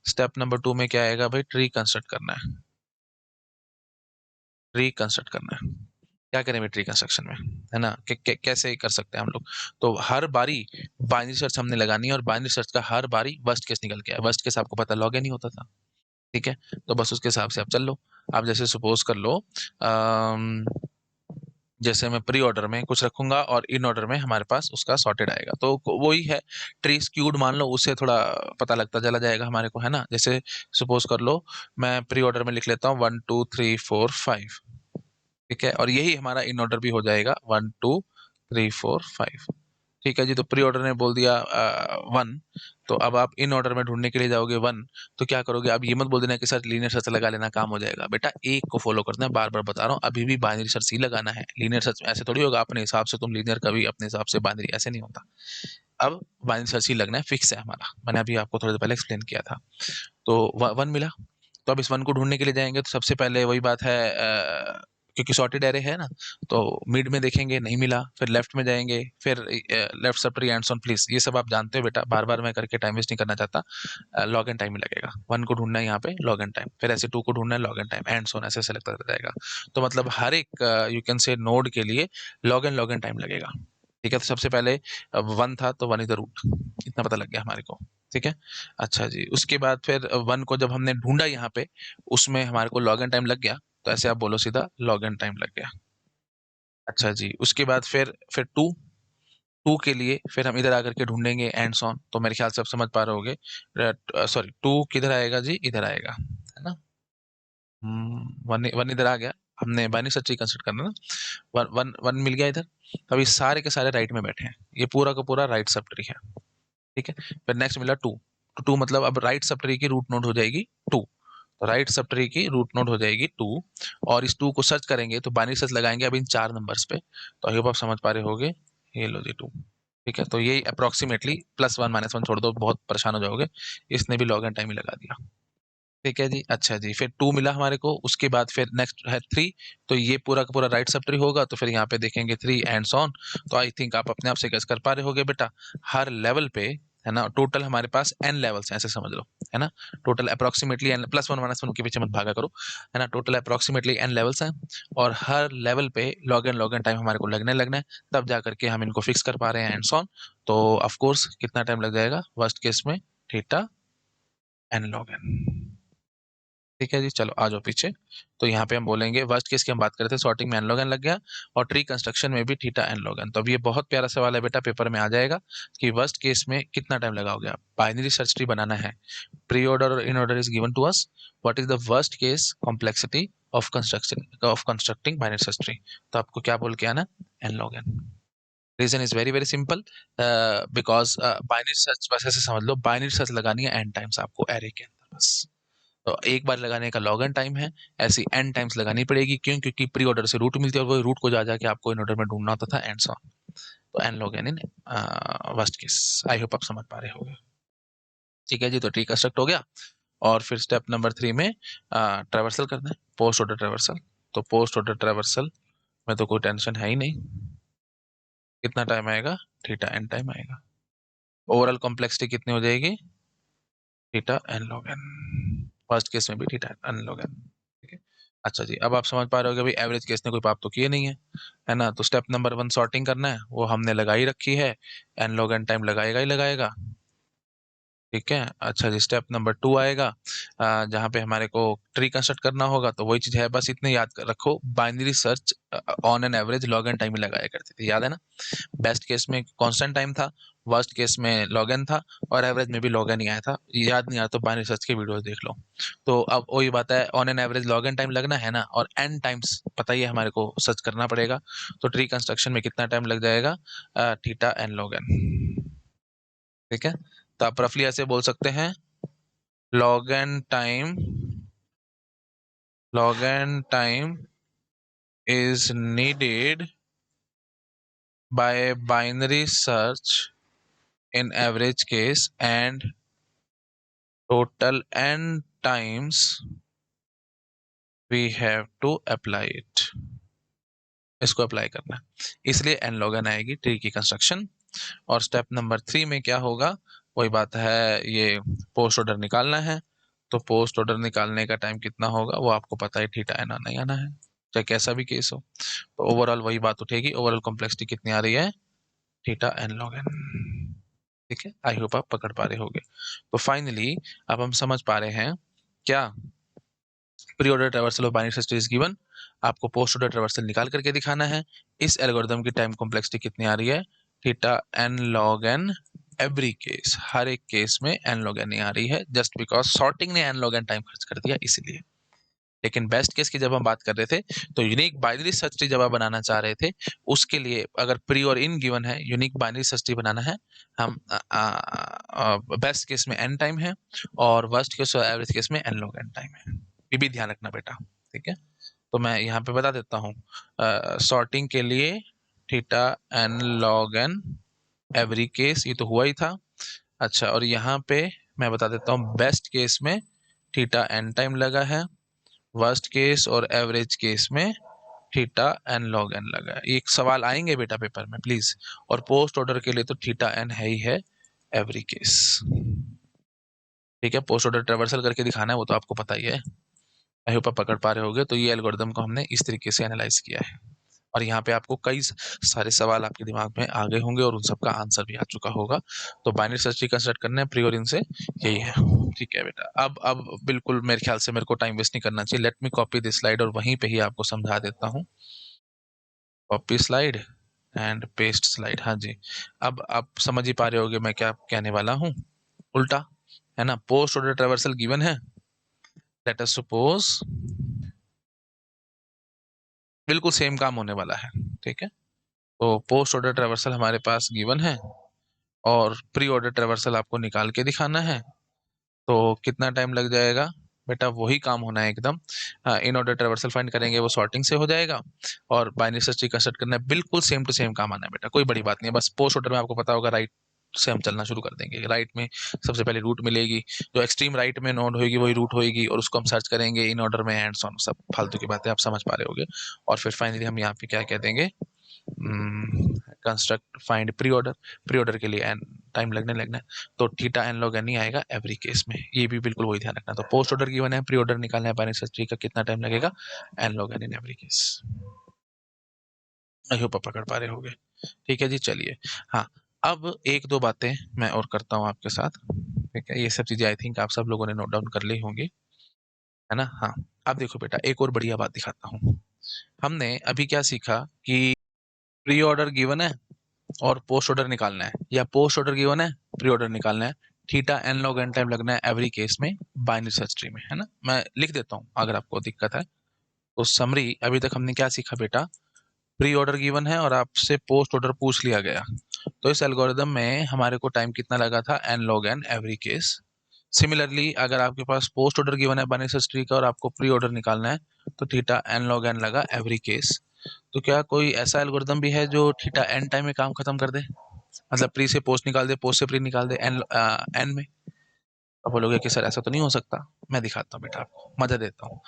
स्टेप नंबर 2 में क्या आएगा भाई, ट्री कंस्ट्रक्ट करना है, ट्री कंस्ट्रक्ट करना है। क्या करें ट्री कंस्ट्रक्शन में, है ना, कैसे कर सकते हैं हम लोग। तो हर बारी बाइनरी सर्च हमने लगानी है, और बाइनरी सर्च का हर बारी वर्स्ट केस निकल के आया, वर्स्ट केस आपको पता लॉग इन ही होता था, ठीक है। तो बस उसके हिसाब से आप चल लो। आप जैसे सपोज कर लो, जैसे मैं प्री ऑर्डर में कुछ रखूंगा और इन ऑर्डर में हमारे पास उसका सॉर्टेड आएगा, तो वही है, ट्री स्क्यूड मान लो, उससे थोड़ा पता लगता चला जाएगा हमारे को, है ना। जैसे सपोज कर लो मैं प्री ऑर्डर में लिख लेता हूँ 1 2 3 4 5, ठीक है, और यही हमारा इन ऑर्डर भी हो जाएगा 1 2 3 4 5, ठीक है जी। तो प्री ऑर्डर ने बोल दिया 1, तो अब आप इन ऑर्डर में ढूंढने के लिए जाओगे 1, तो क्या करोगे, अब ये मत बोल देना कि सर लीनियर सर्च लगा लेना काम हो जाएगा, बेटा एक को फॉलो करना है, बार बार बता रहा हूँ, अभी भी बाइनरी सर्च ही लगाना है। लीनियर सर्च ऐसे थोड़ी होगा अपने हिसाब से, तुम लीनियर कभी अपने हिसाब से, बाइनरी ऐसे नहीं होता। अब बाइनरी सर्च ही लगना है, फिक्स है हमारा, मैंने अभी आपको थोड़ी देर पहले एक्सप्लेन किया था। तो 1 मिला, तो अब इस 1 को ढूंढने के लिए जाएंगे, तो सबसे पहले वही बात है, क्योंकि सॉर्टेड एरे है ना, तो मिड में देखेंगे नहीं मिला, फिर लेफ्ट में जाएंगे, फिर left sub tree and so on, please ये सब आप जानते हो बेटा, बार बार मैं करके टाइम वेस्ट नहीं करना चाहता। लॉग एंड टाइम ही लगेगा, 1 को ढूंढना है यहाँ पे लॉग एंड टाइम, फिर ऐसे 2 को ढूंढना है log and time, and so on ऐसे ऐसे लगता जाएगा। तो मतलब हर एक यू कैन से नोड के लिए लॉग एंड टाइम लगेगा, ठीक है। तो सबसे पहले 1 था तो 1 इज द रूट, इतना पता लग गया हमारे को, ठीक है। अच्छा जी, उसके बाद फिर 1 को जब हमने ढूंढा यहाँ पे, उसमें हमारे को लॉग एंड टाइम लग गया, तो ऐसे आप बोलो सीधा लॉग एंड टाइम लग गया। अच्छा जी, उसके बाद फिर 2, 2 के लिए फिर हम इधर आकर के ढूंढेंगे एंड सॉन, तो मेरे ख्याल से आप समझ पा रहे होगे, सॉरी 2 किधर आएगा जी, इधर आएगा, है ना। 1 इधर आ गया, हमने बाइनरी सर्च कंसिडर करना ना, 1 मिल गया इधर। अभी सारे के सारे राइट में बैठे हैं, ये पूरा का पूरा राइट सब ट्री है, ठीक है। फिर नेक्स्ट मिला 2, तो 2 मतलब अब राइट सब ट्री की रूट नोड हो जाएगी 2, तो राइट सब ट्री की रूट नोड हो जाएगी 2, और इस 2 को सर्च करेंगे तो बाइनरी सर्च लगाएंगे अब इन 4 नंबर्स पे, तो आई होप आप समझ पा रहे होगे, ये लो जी 2, ठीक है। तो ये अप्रोक्सीमेटली +1 -1 छोड़ दो, बहुत परेशान हो जाओगे, इसने भी लॉग एंड टाइम ही लगा दिया, ठीक है जी। अच्छा जी, फिर 2 मिला हमारे को, उसके बाद फिर नेक्स्ट है 3, तो ये पूरा का पूरा राइट सब ट्री होगा, तो फिर यहाँ पे देखेंगे 3 एंड ऑन। तो आई थिंक आप अपने आप से गेस कर पा रहे होगे बेटा, हर लेवल पे, है ना, टोटल हमारे पास n लेवल्स हैं, ऐसे समझ लो, है ना। टोटल अप्रोक्सीमेटली n +1 -1 के पीछे मत भागा करो, है ना, टोटल अप्रोक्सीमेटली n लेवल्स हैं, और हर लेवल पे लॉग एन टाइम हमारे को लगना है, तब जा करके हम इनको फिक्स कर पा रहे हैं एंड ऑन। तो ऑफ कोर्स कितना टाइम लग जाएगा वर्स्ट केस में, थीटा n log n, ठीक है जी। चलो आ जाओ पीछे। तो यहाँ पे हम बोलेंगे वर्स्ट केस की हम बात कर रहे थे, सॉर्टिंग में एन लॉग एन लग गया, और ट्री कंस्ट्रक्शन में भी थीटा एन लॉग एन। तो अब ये बहुत प्यारा सवाल है बेटा, पेपर में आ जाएगा कि वर्स्ट केस में कितना टाइम लगाओगे आप, बाइनरी सर्च ट्री बनाना है, प्री ऑर्डर और in order is given to us, what is the worst case complexity of constructing binary search tree, तो आपको क्या बोल के आना, n log n, reason is very very simple, because binary search बस ऐसे समझ लो, बाइनरी सर्च लगानी है एन टाइम्स आपको एरे के अंदर बस। तो एक बार लगाने का लॉग एन टाइम है, ऐसी एन टाइम्स लगानी पड़ेगी। क्यों? क्योंकि प्री ऑर्डर से रूट मिलती है और वो रूट को जा जाके आपको इन ऑर्डर में ढूंढना होता था एंड सो ऑन। तो n log n in worst case. I hope आप समझ पा रहे होगे। ठीक है जी, तो ट्री कंस्ट्रक्ट हो गया। और फिर स्टेप नंबर 3 में ट्रैवर्सल करना है, पोस्ट ऑर्डर ट्रैवर्सल। तो पोस्ट ऑर्डर ट्रैवर्सल में तो कोई टेंशन है ही नहीं। कितना टाइम आएगा? थीटा एन टाइम आएगा। ओवरऑल कॉम्प्लेक्सिटी कितनी हो जाएगी? Theta n log n. First case में भी थीटा एन लॉग एन। ठीक है। अच्छा जी, अब आप समझ पा रहे हो कि भाई एवरेज केस ने कोई पाप तो किए नहीं है ना। तो स्टेप नंबर 1 सॉर्टिंग करना है, वो हमने लगाई रखी है। एन लॉग एन टाइम लगाएगा ही लगाएगा। ठीक है। अच्छा जी, स्टेप नंबर 2 आएगा, जहाँ पे हमारे को ट्री कंस्ट्रक्ट करना होगा। तो वही चीज है, बस इतने याद कर रखो, binary search on an average log n time ही लगाया करते थे, याद है ना। बेस्ट केस में कांस्टेंट टाइम था, वर्स्ट केस में लॉग एन था, और एवरेज में भी लॉग एन ही आया था। याद नहीं आया तो बाइनरी सर्च के वीडियोस देख लो। तो अब वही बात है, on an average log n time लगना है ना, और एन टाइम्स पता ही है हमारे को सर्च करना पड़ेगा। तो ट्री कंस्ट्रक्शन में कितना टाइम लग जाएगा? Theta n log n. ठीक है। तो आप रफली ऐसे बोल सकते हैं, log n time is needed by binary search in average case, and total n times we have to apply it। इसको अप्लाई करना है, इसलिए n log n आएगी ट्री की कंस्ट्रक्शन। और स्टेप नंबर 3 में क्या होगा? वही बात है, ये पोस्ट ऑर्डर निकालना है। तो पोस्ट ऑर्डर निकालने का टाइम कितना होगा वो आपको पता है, थीटा एन आना ही आना है, चाहे कैसा भी केस हो। तो ओवरऑल वही बात उठेगी, ओवरऑल कॉम्प्लेक्सिटी कितनी आ रही है? Theta n log n. ठीक है, आई होप आप पकड़ पा रहे होगे। तो फाइनली अब हम समझ पा रहे हैं क्या, pre order traversal of binary search is given, आपको पोस्ट ऑर्डर ट्रैवर्सल निकाल करके दिखाना है। इस एल्गोरिथम की टाइम कॉम्प्लेक्सिटी कितनी आ रही है? Theta n log n. Every case, हर एक केस में एन लॉग एन आ रही है, जस्ट बिकॉज सॉर्टिंग ने एन लॉग एन टाइम खर्च कर दिया इसलिए। लेकिन बेस्ट केस की जब हम बात कर रहे थे, तो यूनिक बाइनरी सर्च ट्री जब आप बनाना चाह रहे थे, उसके लिए अगर प्री और इन गिवन है, यूनिक बाइनरी सर्च ट्री बनाना है, हम बेस्ट केस में एन टाइम है, और वर्स्ट केस और एवरेज केस में एन लॉग एन टाइम है। ये भी ध्यान रखना बेटा। ठीक है। तो मैं यहाँ पे बता देता हूँ, सॉर्टिंग के लिए theta n log n every case, ये तो हुआ ही था। अच्छा, और यहाँ पे मैं बता देता हूँ, बेस्ट केस में थीटा एन टाइम लगा है, वर्स्ट केस और एवरेज केस में थीटा एन लॉग एन लगा है। एक सवाल आएंगे बेटा पेपर में प्लीज। और पोस्ट ऑर्डर के लिए तो थीटा एन है ही है एवरी केस। ठीक है, पोस्ट ऑर्डर ट्रेवर्सल करके दिखाना है, वो तो आपको पता ही है। आई होप आप पकड़ पा रहे होगे। तो ये एल्गोरिथम को हमने इस तरीके से एनालाइज किया है, और यहाँ पे आपको कई सारे सवाल आपके दिमाग में आ गए होंगे और उन सबका आंसर भी आ चुका होगा। तो बाइनरी सर्च कंस्ट्रक्ट करना है प्री और इन से, यही है। ठीक है बेटा, अब बिल्कुल मेरे ख्याल से मेरे को टाइम वेस्ट नहीं करना चाहिए। Let me copy this slide और वहीं पे ही आपको समझा देता हूँ। Copy slide and paste slide. हाँ जी, अब आप समझ ही पा रहे होगे मैं क्या कहने वाला हूँ। उल्टा है ना, पोस्ट ऑर्डर ट्रैवर्सल गिवन है। लेट अस सपोज बिल्कुल सेम काम होने वाला है। ठीक है, तो पोस्ट ऑर्डर ट्रैवर्सल हमारे पास गिवन है, और प्री ऑर्डर ट्रैवर्सल आपको निकाल के दिखाना है। तो कितना टाइम लग जाएगा बेटा? वही काम होना है एकदम। इन ऑर्डर ट्रैवर्सल फाइंड करेंगे, वो सॉर्टिंग से हो जाएगा, और बाइनरी सर्च कंस्ट्रक्ट करना है, बिल्कुल सेम टू सेम काम आना है बेटा, कोई बड़ी बात नहीं है। बस पोस्ट ऑर्डर में आपको पता होगा, राइट से हम चलना शुरू कर देंगे। राइट में सबसे पहले रूट मिलेगी, जो एक्सट्रीम राइट में नोड होगी वही रूट होगी, और उसको हम सर्च करेंगे इन ऑर्डर में, एंड ऑन, सब फालतू की बातें आप समझ पा रहे होगे। और फिर फाइनली हम यहाँ पे क्या कह देंगे, construct find pre order. Pre order के लिए एन टाइम लगना है, तो थीटा एन लॉग एन ही आएगा एवरी केस में। ये भी बिल्कुल वही ध्यान रखना। तो पोस्ट ऑर्डर गिवन है, प्री ऑर्डर निकालना है, बाइनरी सर्च ट्री का कितना टाइम लगेगा, n log n in every case. I hope आप पकड़ पा रहे होगे। ठीक है जी, चलिए। हाँ, अब एक दो बातें मैं और करता हूँ आपके साथ। ठीक है, ये सब चीजें आई थिंक आप सब लोगों ने नोट डाउन कर ली होंगी, है ना। हाँ, अब देखो बेटा, एक और बढ़िया बात दिखाता हूँ। हमने अभी क्या सीखा कि प्री ऑर्डर गिवन है और पोस्ट ऑर्डर निकालना है, या पोस्ट ऑर्डर गिवन है, प्री ऑर्डर निकालना है, theta n log n time लगना है एवरी केस में बाइनरी सर्च ट्री में, है ना। मैं लिख देता हूँ अगर आपको दिक्कत है। तो समरी अभी तक हमने क्या सीखा बेटा? प्री ऑर्डर गिवन है और आपसे पोस्ट ऑर्डर पूछ लिया गया, तो इस एल्गोरिदम में हमारे को टाइम कितना लगा था, n log n every case. Similarly अगर आपके पास पोस्ट ऑर्डर गिवन है बाइनरी सर्च ट्री का और आपको प्री ऑर्डर निकालना है, तो थीटा n log n लगा एवरी केस। तो क्या कोई ऐसा एल्गोरिदम भी है जो थीटा n टाइम में काम खत्म कर दे, मतलब प्री से पोस्ट निकाल दे, पोस्ट से प्री निकाल दे n में? अब बोलोगे कि सर ऐसा तो नहीं हो सकता। मैं दिखाता हूँ बेटा, आपको मजा देता हूँ।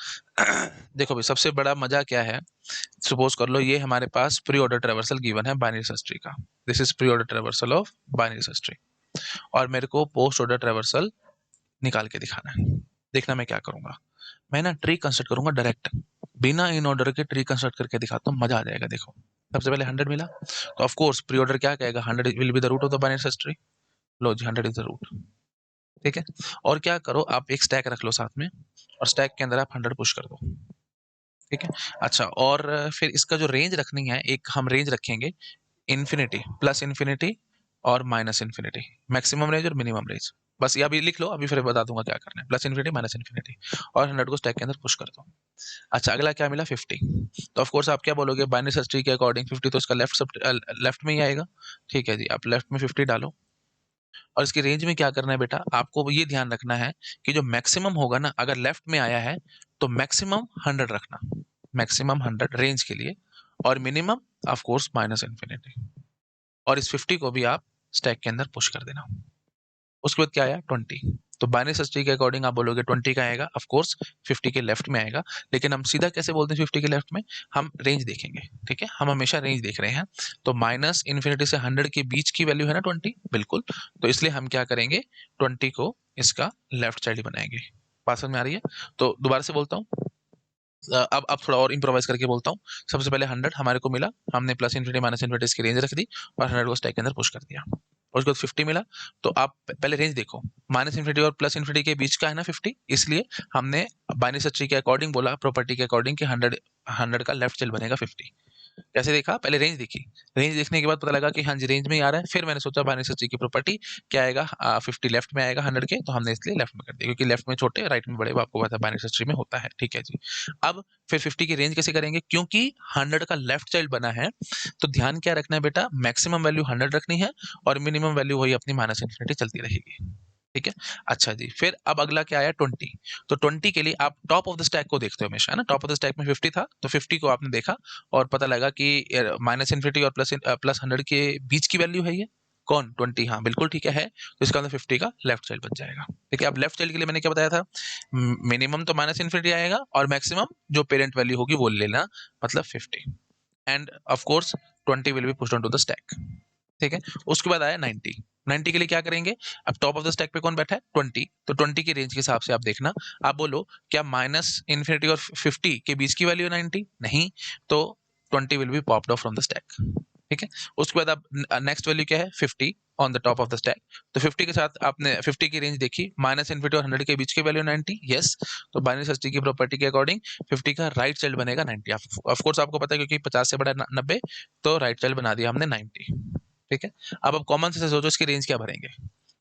देखो भाई, सबसे बड़ा मजा क्या है, सपोज कर लो ये हमारे पास प्री ऑर्डर ट्रेवर्सल गिवन है बाइनरी सर्च ट्री का, this is pre order traversal of binary search tree, और मेरे को पोस्ट ऑर्डर ट्रेवर्सल निकाल के दिखाना है। देखना मैं क्या करूंगा, मैं ना ट्री कंस्ट्रक्ट करूंगा डायरेक्ट, बिना इन ऑर्डर के ट्री कंस्ट्रक्ट करके दिखाता हूँ, मजा आ जाएगा। देखो, सबसे पहले 100 मिला, तो ऑफ कोर्स प्री ऑर्डर क्या कहेगा, 100 will be the root of the binary search tree. लो जी, 100 इज द रूट। ठीक है, और क्या करो, आप एक स्टैक रख लो साथ में, और स्टैक के अंदर आप 100 पुश कर दो। ठीक है, अच्छा, और फिर इसका जो रेंज रखनी है, एक हम रेंज रखेंगे इन्फिनिटी, प्लस इन्फिनिटी और माइनस इन्फिनिटी, मैक्सिमम रेंज और मिनिमम रेंज। बस ये अभी लिख लो, अभी फिर बता दूंगा क्या करना है, प्लस इन्फिनिटी माइनस इन्फिनिटी, और 100 को स्टैक के अंदर पुश कर दो। अच्छा, अगला क्या मिला, 50। तो ऑफ कोर्स आप क्या बोलोगे, बाइनरी सर्च ट्री के अकॉर्डिंग 50 तो इसका लेफ्ट में ही आएगा। ठीक है जी, आप लेफ्ट में 50 डालो, और इसकी रेंज में क्या करना है बेटा, आपको ये ध्यान रखना है कि जो मैक्सिमम होगा ना, अगर लेफ्ट में आया है तो मैक्सिमम 100 रखना, मैक्सिमम 100 रेंज के लिए, और minimum of course minus infinity, और इस 50 को भी आप स्टैक के अंदर पुश कर देना। उसके बाद क्या आया, 20। तो बाइनरी सर्च ट्री के अकॉर्डिंग आप बोलोगे 20 का आएगा, ऑफ कोर्स 50 के लेफ्ट में आएगा, लेकिन हम सीधा कैसे बोलते हैं 50 के लेफ्ट में, हम रेंज देखेंगे। ठीक है, हम हमेशा रेंज देख रहे हैं, तो माइनस इन्फिनिटी से 100 के बीच की वैल्यू है ना 20, बिल्कुल, तो इसलिए हम क्या करेंगे, 20 को इसका लेफ्ट चाइल्ड बनाएंगे। बात समझ में आ रही है? तो दोबारा से बोलता हूँ, अब थोड़ा और इम्प्रोवाइज करके बोलता हूँ। सबसे पहले 100 हमारे को मिला, हमने प्लस इन्फिनिटी माइनस इन्फिनिटी इसकी रेंज रख दी, और 100 को स्टैक के अंदर पुश कर दिया। और उसके बाद 50 मिला, तो आप पहले रेंज देखो, माइनस इन्फिनिटी और प्लस इन्फिनिटी के बीच का है ना 50, इसलिए हमने बाइनरी सर्च ट्री के अकॉर्डिंग बोला, प्रॉपर्टी के अकॉर्डिंग कि 100 का लेफ्ट चाइल्ड बनेगा 50। कैसे देखा, पहले रेंज देखी, रेंज देखने के बाद पता लगा कि हाँ जी रेंज में ही आ रहा है, फिर मैंने सोचा बाइनरी सर्च ट्री की प्रॉपर्टी क्या आएगा, 50 लेफ्ट में आएगा 100 के, तो हमने इसलिए लेफ्ट में कर दिया, क्योंकि लेफ्ट में छोटे राइट में बड़े, वो आपको पता है बाइनरी सर्च ट्री में होता है। ठीक है जी, अब फिर 50 की रेंज कैसे करेंगे, क्योंकि 100 का लेफ्ट चाइल्ड बना है, तो ध्यान क्या रखना है बेटा, मैक्सिमम वैल्यू 100 रखनी है, और मिनिमम वैल्यू वही अपनी माइनस इन्फिनिटी चलती रहेगी। ठीक है, अच्छा जी, फिर अब अगला क्या आया, 20। तो 20 के लिए आप टॉप ऑफ द स्टैक को देखते हो हमेशा, है ना, टॉप ऑफ द स्टैक में 50 था, तो 50 को आपने देखा और पता लगा कि माइनस इन्फिनिटी और प्लस 100 के बीच की वैल्यू है ये कौन, 20। हाँ बिल्कुल ठीक है, तो इसका मतलब 50 का लेफ्ट चाइल्ड बन जाएगा। ठीक है, अब लेफ्ट चाइल्ड के लिए मैंने क्या बताया था, मिनिमम तो माइनस इन्फिनिटी आएगा, और मैक्सिमम जो पेरेंट वैल्यू होगी वो लेना, मतलब 50, and of course 20 will be pushed on to the stack. ठीक है, उसके बाद आया 90। 90 के लिए क्या करेंगे, अब टॉप ऑफ द स्टैक पे कौन बैठा है, 20, तो 20 की रेंज के हिसाब से आप देखना, आप बोलो क्या माइनस इन्फिनिटी और 50 के बीच की वैल्यू 90, नहीं, तो 20 will B popped of from the stack. ठीक है, उसके बाद आप नेक्स्ट वैल्यू क्या है, 50 on the top of the stack, तो 50 के साथ आपने 50 की रेंज देखी, माइनस इन्फिनिटी और 100 के बीच की वैल्यू 90, यस, तो बाइनरी सर्च ट्री की प्रॉपर्टी के अकॉर्डिंग 50 का राइट चाइल्ड बनेगा 90। ऑफ कोर्स आपको पता है क्योंकि 50 से बड़ा 90, तो राइट चाइल्ड बना दिया हमने 90। ठीक है, अब आप कॉमन से सोचो इसकी रेंज क्या भरेंगे,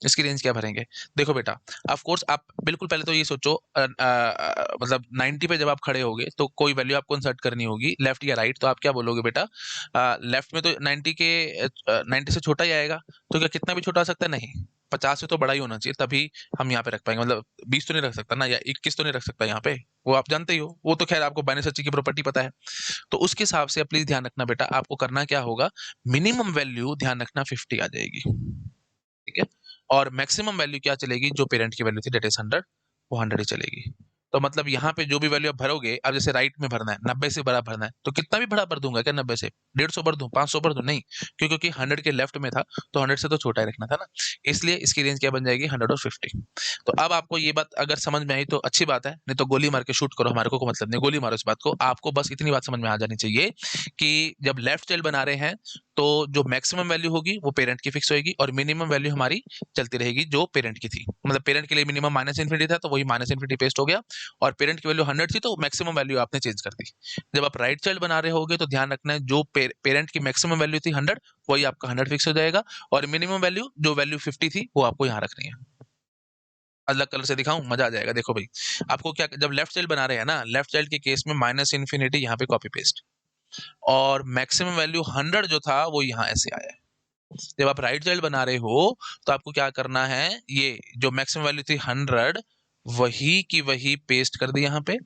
इसकी रेंज क्या भरेंगे। देखो बेटा, ऑफ कोर्स आप बिल्कुल पहले तो ये सोचो, मतलब 90 पे जब आप खड़े होगे तो कोई वैल्यू आपको इंसर्ट करनी होगी, लेफ्ट या राइट, तो आप क्या बोलोगे बेटा, लेफ्ट में तो 90 के 90 से छोटा ही आएगा, तो क्या कितना भी छोटा आ सकता है, नहीं, 50 से तो बड़ा ही होना चाहिए, तभी हम यहाँ पे रख पाएंगे, मतलब 20 तो नहीं रख सकता ना, या 21 तो नहीं रख सकता यहाँ पे, वो आप जानते ही हो, वो तो खैर आपको बाइनरी सर्च की प्रॉपर्टी पता है। तो उसके हिसाब से प्लीज ध्यान रखना बेटा, आपको करना क्या होगा, मिनिमम वैल्यू ध्यान रखना 50 आ जाएगी। ठीक है, और मैक्सिमम वैल्यू क्या चलेगी, जो पेरेंट की वैल्यू थी डेट इज 100, वो 100 ही चलेगी। तो मतलब यहाँ पे जो भी वैल्यू आप भरोगे, अब जैसे राइट में भरना है 90 से बड़ा भरना है, तो कितना भी बड़ा भर दूंगा क्या, 90 से 150 भर दूं, 500 भर दूं, नहीं, क्योंकि 100 के लेफ्ट में था, तो 100 से तो छोटा ही रखना था ना, इसलिए इसकी रेंज क्या बन जाएगी, 100 और 50। तो अब आपको ये बात अगर समझ में आई तो अच्छी बात है, नहीं तो गोली मार के शूट करो, हमारे को मतलब नहीं, गोली मारो इस बात को, आपको बस इतनी बात समझ में आ जानी चाहिए कि जब लेफ्ट चाइल्ड बना रहे हैं, तो जो मैक्सिमम वैल्यू होगी वो पेरेंट की फिक्स होगी, और मिनिमम वैल्यू हमारी चलती रहेगी जो पेरेंट की थी, मतलब पेरेंट के लिए मिनिमम माइनस इन्फिनिटी था, तो वही माइनस इन्फिनिटी पेस्ट हो गया, और पेरेंट की वैल्यू 100 थी, तो मैक्सिमम वैल्यू आपने चेंज कर दी। जब आप राइट चाइल्ड बना रहे होगे तो ध्यान रखना है, जो पेरेंट की मैक्सिमम वैल्यू थी 100, वही आपका 100 फिक्स हो जाएगा, और मिनिमम वैल्यू जो वैल्यू 50 थी वो आपको यहाँ रखनी है। अलग कलर से दिखाऊं, मजा आ जाएगा। देखो भाई, आपको क्या, जब लेफ्ट चाइल्ड बना रहे हैं ना, लेफ्ट चाइल्ड के केस में माइनस इन्फिनिटी यहाँ पे कॉपी पेस्ट, और मैक्सिमम वैल्यू 100 जो था वो यहाँ ऐसे आया है। जब आप राइट चाइल्ड बना रहे हो तो आपको क्या करना है, ये जो मैक्सिमम वैल्यू थी 100 वही की वही पेस्ट कर दी यहाँ पे,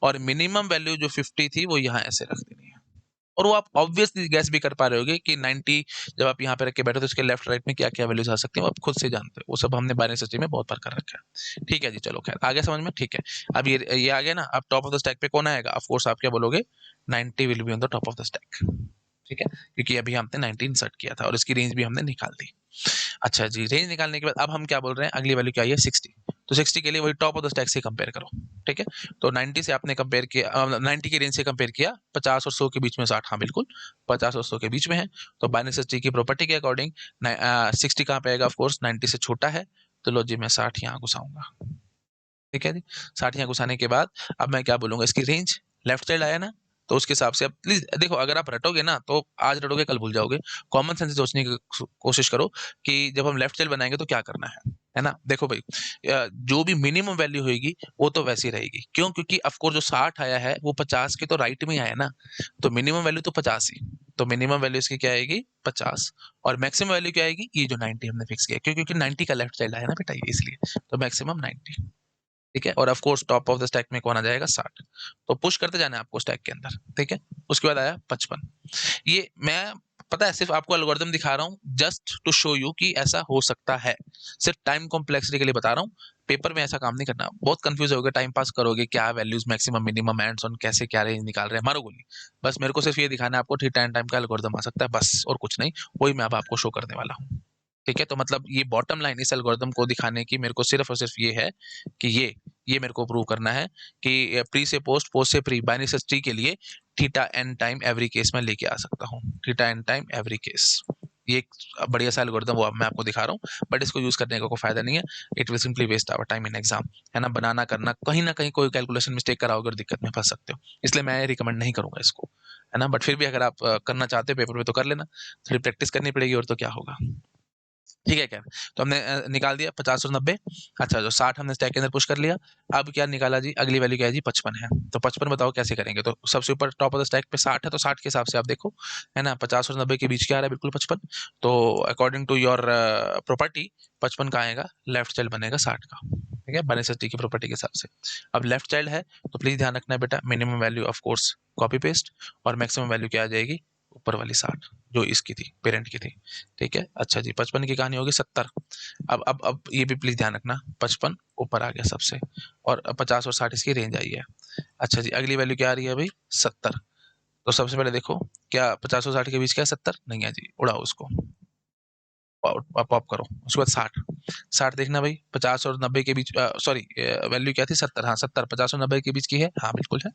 और मिनिमम वैल्यू जो 50 थी वो यहाँ ऐसे रख देनी है। और वो आप ऑब्वियसली गैस भी कर पा रहे होगे कि 90 जब आप यहाँ पे रख के बैठे तो उसके लेफ्ट राइट में क्या क्या वैल्यूज आ सकती है, वो आप खुद से जानते हो, वो सब हमने बाइनरी सर्च में बहुत बार कर रखा है। ठीक है जी, चलो खैर आगे समझ में। ठीक है, अब ये आ गया ना। अब टॉप ऑफ द स्टैक पे कौन आएगा? ऑफ कोर्स आप क्या बोलोगे, 90 will be on the top of the stack. ठीक है, क्योंकि अभी हमने 19 सेट किया था और इसकी रेंज भी हमने निकाल दी। अच्छा जी, रेंज निकालने के बाद अब हम क्या बोल रहे हैं, अगली वैल्यू क्या है, 60। तो 60 के लिए वही टॉप ऑफ द स्टैक से कंपेयर करो। ठीक है, तो 90 से आपने कंपेयर किया, 90 की रेंज से कंपेयर किया, 50 और 100 के बीच में 60, हाँ बिल्कुल 50 और 100 के बीच में है। तो बाइनरी सर्च ट्री की प्रॉपर्टी के अकॉर्डिंग 60 कहाँ पे आएगा? ऑफ कोर्स 90 से छोटा है, तो लो जी मैं 60 यहाँ घुसाऊंगा। ठीक है जी, 60 यहाँ घुसाने के बाद अब मैं क्या बोलूंगा, इसकी रेंज लेफ्ट साइड आया ना, तो उसके हिसाब से अब प्लीज देखो, अगर आप रटोगे ना तो आज रटोगे कल भूल जाओगे। कॉमन सेंस से सोचने की कोशिश करो कि जब हम लेफ्ट साइड बनाएंगे तो क्या करना है ना। देखो भाई, जो भी मिनिमम वैल्यू होगी वो तो वैसी रहेगी, क्यों? क्योंकि ऑफ कोर्स जो 60 आया है वो 50 के तो राइट में आया ना, तो मिनिमम वैल्यू तो 50 ही। तो मिनिमम वैल्यू इसकी क्या आएगी? 50। और मैक्सिमम वैल्यू क्या आएगी? ये जो 90 हमने फिक्स किया, क्योंकि 90 का लेफ्ट साइड आया ना बेटा, ये इसलिए तो मैक्सिमम 90। ठीक है, और of course top of the stack में कौन आ जाएगा? 60। तो पुश करते जाना है आपको स्टैक के अंदर। ठीक है, उसके बाद आया 55। ये मैं, पता है, सिर्फ आपको एल्गोरिथम दिखा रहा हूँ जस्ट टू शो यू कि ऐसा हो सकता है। सिर्फ टाइम कॉम्प्लेक्सिटी के लिए बता रहा हूँ, पेपर में ऐसा काम नहीं करना। बहुत कंफ्यूज होगे, टाइम पास करोगे, क्या values maximum minimum and on, कैसे क्या रेंज निकाल रहे हैं, मारो गोली। बस मेरे को सिर्फ ये दिखाना है आपको, ठीक टाइम का एल्गोरिथम आ सकता है बस, और कुछ नहीं। वही मैं अब आपको शो करने वाला हूँ। ठीक है, तो मतलब ये बॉटम लाइन इस एल्गोरिथम को दिखाने की मेरे को सिर्फ और सिर्फ ये है कि ये मेरे को प्रूव करना है कि प्री से पोस्ट, पोस्ट से प्री, बाइनरी सर्च ट्री के लिए theta n time every case में लेके आ सकता हूँ। Theta n time every case, ये एक बढ़िया सा एल्गोरिथम वो अब मैं आपको दिखा रहा हूँ, बट इसको यूज करने का कोई फायदा नहीं है। It will simply waste our time in exam, है ना। बनाना करना, कहीं ना कहीं कोई कैलकुलेशन मिस्टेक कराओगे और दिक्कत में फंस सकते हो, इसलिए मैं रिकमेंड नहीं करूंगा इसको, है ना। बट फिर भी अगर आप करना चाहते हो पेपर में तो कर लेना, थोड़ी प्रैक्टिस करनी पड़ेगी और तो क्या होगा। ठीक है क्या? तो हमने निकाल दिया 50 और 90। अच्छा, जो 60 हमने स्टैक के अंदर पुश कर लिया। अब क्या निकाला जी? अगली वैल्यू क्या है जी? 55 है। तो 55 बताओ कैसे करेंगे? तो सबसे ऊपर टॉप ऑफ द स्टैक पे 60 है, तो 60 के हिसाब से आप देखो, है ना। 50 और 90 के बीच क्या आ रहा है? बिल्कुल 55। तो अकॉर्डिंग टू योर प्रॉपर्टी 55 का आएगा, लेफ्ट चाइल्ड बनेगा 60 का। ठीक है, बाइनरी की प्रॉपर्टी के हिसाब से। अब लेफ्ट चाइल्ड है तो प्लीज ध्यान रखना है बेटा, minimum value of course copy paste, और मैक्सिमम वैल्यू क्या आ जाएगी? ऊपर वाली 60 जो इसकी थी, पेरेंट की थी। ठीक है, अच्छा जी, 55 की कहानी होगी 70। अब ये भी प्लीज ध्यान रखना, 55 ऊपर आ गया सबसे, और 50 और 60 इसकी रेंज आई है। अच्छा जी, अगली वैल्यू क्या आ रही है भाई? 70। तो सबसे पहले देखो, क्या 50 और 60 के बीच क्या 70 नहीं है जी? उड़ाओ उसको, पॉप करो। उसके बाद 60, 60 देखना भाई, 50 और 90 के बीच, सॉरी वैल्यू क्या थी? 70। हाँ 70 50 और 90 के बीच की है, हाँ बिल्कुल है।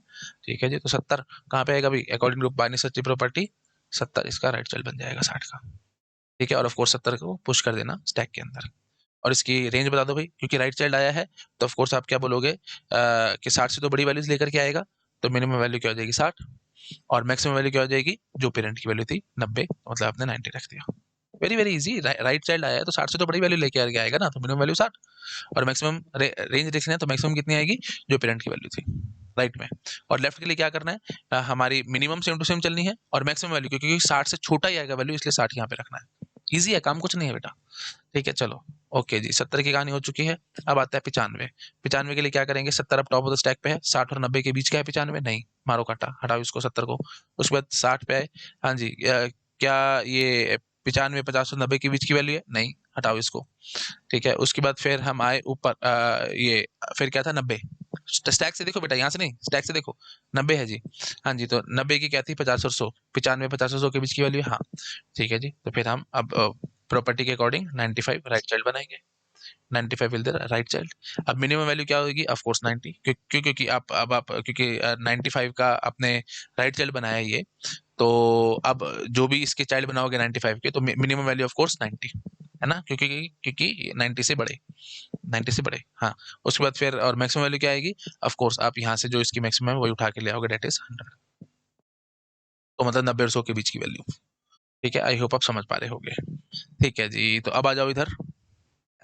ठीक है जी, तो 70 कहाँ पे आएगा भाई? According to binary search property 70 इसका राइट चाइल्ड बन जाएगा 60 का। ठीक है, और ऑफ कोर्स 70 को पुश कर देना स्टैक के अंदर, और इसकी रेंज बता दो भाई, क्योंकि राइट चाइल्ड आया है तो ऑफ कोर्स आप क्या बोलोगे कि 60 से तो बड़ी वैल्यूज लेकर के आएगा, तो मिनिमम वैल्यू क्या हो जाएगी? 60, और मैक्सिमम वैल्यू क्या हो जाएगी? जो पेरेंट की वैल्यू थी 90, मतलब आपने 90 रख दिया। Very very easy, right child आया है तो 60 से तो बड़ी वैल्यू लेके आएगा ना, तो मिनिमम वैल्यू 60, और मैक्सिमम रेंज देखना है तो मैक्सिमम कितनी आएगी? जो पेरेंट की वैल्यू थी राइट में। और लेफ्ट के लिए क्या करना है? हमारी मिनिमम सेम टू सेम चलनी है, और मैक्सिमम वैल्यू, क्योंकि 60 से छोटा ही आएगा वैल्यू, इसलिए 60 यहाँ पे रखना है। ईजी है काम, कुछ नहीं है बेटा। ठीक है, चलो ओके जी, 70 की कहानी हो चुकी है। अब आता है 95। 95 के लिए क्या करेंगे? 70 अब टॉप ऑफ द स्टैक पे है, 60 और 90 के बीच का है 95, नहीं मारो काटा, हटाओ इसको 70 को। उसके बाद 60 पे आए, हाँ जी, क्या ये 95 50 और 90 के बीच की वैल्यू है? नहीं, हटाओ इसको। ठीक है, उसके बाद फिर हम आए ऊपर, ये फिर क्या था? 90। स्टैक से देखो बेटा, यहाँ से नहीं, स्टैक से देखो, 90 है जी। हाँ जी, तो 90 की क्या थी? 50 और 100, 95 50 और 100 के बीच की वैल्यू है, हाँ। ठीक है जी, तो फिर हम अब प्रॉपर्टी के अकॉर्डिंग 95 राइट चाइल्ड बनाएंगे। 95 विल द राइट चाइल्ड। अब मिनिमम वैल्यू क्या होगी? ऑफ कोर्स 90, क्योंकि आप क्योंकि 95 का आपने राइट चाइल्ड बनाया है ये, तो अब जो भी इसके चाइल्ड बनाओगे 95 के, तो मिनिमम वैल्यू ऑफ कोर्स 90, है ना, क्योंकि क्योंकि 90 से बड़े, 90 से बड़े, हाँ। उसके बाद फिर और मैक्सिमम वैल्यू क्या आएगी? ऑफ कोर्स आप यहाँ से जो इसकी मैक्सिमम है वही उठा के ले आओगे, डेट इज 100। तो मतलब 90 और 100 के बीच की वैल्यू। ठीक है, आई होप आप समझ पा रहे होगे। ठीक है जी, तो अब आ जाओ इधर,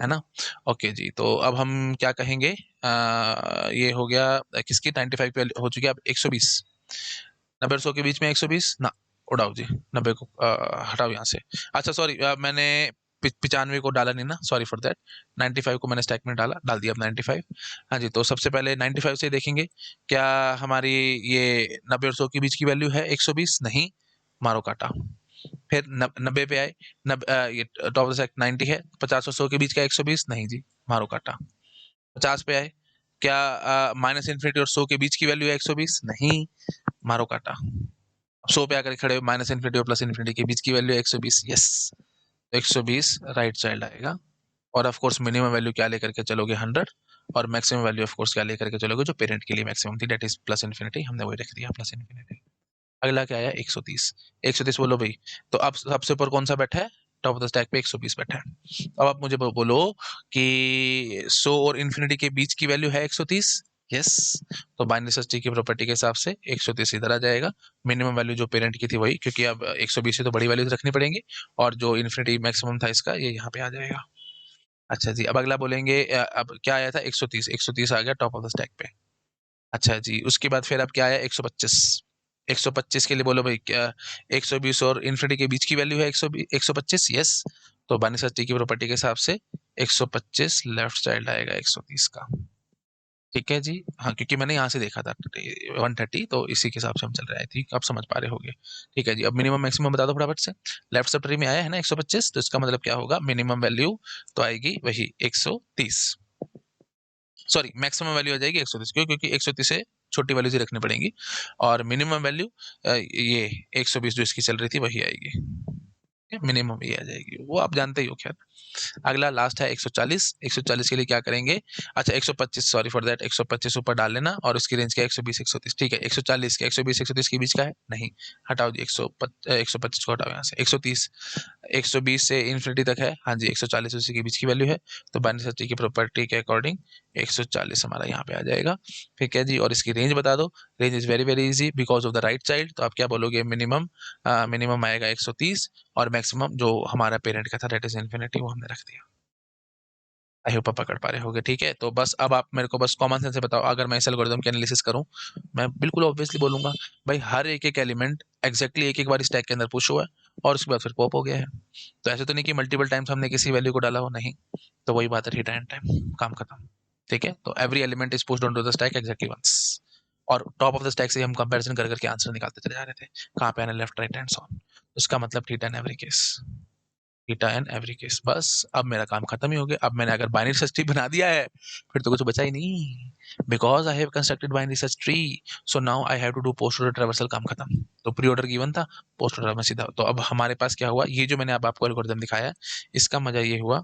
है ना। ओके जी, तो अब हम क्या कहेंगे, ये हो गया किसकी? 95 पे हो चुकी है, अब 120। 90 और 100 के बीच में 120 ना, उड़ाओ जी, 90 को हटाओ यहाँ से। अच्छा सॉरी, मैंने 95 को डाला नहीं ना, सॉरी फॉर दैट। 95 को मैंने स्टैक में डाला, डाल दिया अब 95। हाँ जी, तो सबसे पहले 95 से देखेंगे क्या हमारी ये 90 और 100 के बीच की वैल्यू है 120, नहीं, मारो काटा। फिर 90 पे आए, ये टॉप ऑफ द स्टैक 90 है, 50 और 100 के बीच का 120, नहीं जी, मारो काटा। 50 पे आए, क्या माइनस इन्फिनिटी और 100 के बीच की वैल्यू है 120, नहीं, मारो काटा। 100 पे आकर खड़े हो, माइनस इन्फिनिटी और प्लस इन्फिनिटी के बीच की वैल्यू है 120, यस, 120 राइट साइड आएगा। और ऑफ कोर्स मिनिमम वैल्यू क्या लेकर के चलोगे, 100, और मैक्सिमम वैल्यू ऑफ कोर्स क्या लेकर के चलोगे, जो पेरेंट के लिए मैक्सिमम थी, दैट इज प्लस इन्फिनिटी, हमने वही रख दिया, प्लस इन्फिनिटी। अगला क्या आया, 130। 130 बोलो भाई, तो अब सबसे ऊपर कौन सा बैठा है, टॉप ऑफ द स्टैक पे 120 बैठा है। अब आप मुझे बोलो कि 100 और इन्फिनिटी के बीच की वैल्यू है 130, यस, तो बाइनरी सर्च ट्री की प्रॉपर्टी के हिसाब से 130 इधर आ जाएगा। मिनिमम वैल्यू जो पेरेंट की थी वही, क्योंकि अब 120 से तो बड़ी वैल्यूज रखनी पड़ेंगी, और जो इन्फिनिटी मैक्सिमम था इसका, ये यहाँ पे आ जाएगा। अच्छा जी, अब अगला बोलेंगे, अब क्या आया था, 130, 130 आ गया टॉप ऑफ द स्टैक पे। अच्छा जी, उसके बाद फिर अब क्या आया, 125। 125 के लिए बोलो भाई, क्या 120 और इन्फिनिटी के बीच की वैल्यू है 125, यस, तो बाइनरी सर्च ट्री की प्रॉपर्टी के हिसाब से 125 लेफ्ट साइड आएगा 130 का। ठीक है जी, हाँ, क्योंकि मैंने यहाँ से देखा था 130, तो इसी के हिसाब से हम चल रहे थे, आप समझ पा रहे होगे। ठीक है जी, अब मिनिमम मैक्सिमम बता दो फटाफट से। लेफ्ट सब ट्री में आया है ना 125, तो इसका मतलब क्या होगा, मिनिमम वैल्यू तो आएगी वही 130, सॉरी मैक्सिमम वैल्यू आ जाएगी 130, क्यों, क्योंकि 130 से छोटी वैल्यूज ही रखनी पड़ेंगी, और मिनिमम वैल्यू ये 120 जो इसकी चल रही थी वही आएगी, मिनिमम ये आ जाएगी, वो आप जानते ही हो। खैर, अगला लास्ट है 140। 140 के लिए क्या करेंगे, अच्छा 125, सॉरी फॉर दैट, 125 ऊपर डाल लेना, और उसकी रेंज क्या है 120 130, ठीक है। 140 के 120 130 के बीच का है, नहीं, हटाओ जी, 125 को हटाओ यहाँ से। 130 120 से इन्फिनिटी तक है, हाँ जी, 140 उसी के बीच की वैल्यू है, तो बाइनरी सर्च ट्री की प्रॉपर्टी के अकॉर्डिंग 140 हमारा यहाँ पे आ जाएगा। ठीक है जी, और इसकी रेंज बता दो। Range is very very easy because of the right side, तो आप क्या बोलोगे, मिनिमम मिनिमम आएगा 130, और मैक्सिमम जो हमारा पेरेंट का था दैट इज इन्फिनिटी, वो हमने रख दिया। आई होप आप पकड़ पा रहे होगे। ठीक है, तो बस अब आप मेरे को बस कॉमन सेंस से बताओ, अगर मैं इस एल्गोरिथम की एनालिसिस करूं, मैं बिल्कुल ऑब्वियसली बोलूंगा भाई हर एक एक एलिमेंट एग्जैक्टली एक एक बार स्टैक के अंदर पुश हुआ है, और उसके बाद फिर पॉप हो गया है। तो ऐसे तो नहीं कि मल्टीपल टाइम्स हमने किसी वैल्यू को डाला हो, नहीं, तो वही बात है, थीटा एंड टाइम, काम खत्म। ठीक है, तो every element is pushed on to the stack exactly once, और टॉप ऑफ द स्टैक से हम कंपैरिजन कर करके आंसर निकालते चले जा रहे थे, कहाँ पे आना, left right and so on. उसका मतलब theta in every case, theta in every case. बस अब मेरा काम खत्म ही हो गया। अब मैंने अगर बाइनरी सर्च ट्री बना दिया है, फिर तो कुछ बचा ही नहीं, because I have constructed binary search tree, so now I have to do post order traversal, काम खत्म। तो प्री ऑर्डर गिवन था, पोस्ट ऑर्डर में सीधा, तो अब हमारे पास क्या हुआ, ये जो मैंने अब आपको एल्गोरिथम दिखाया है, इसका मजा ये हुआ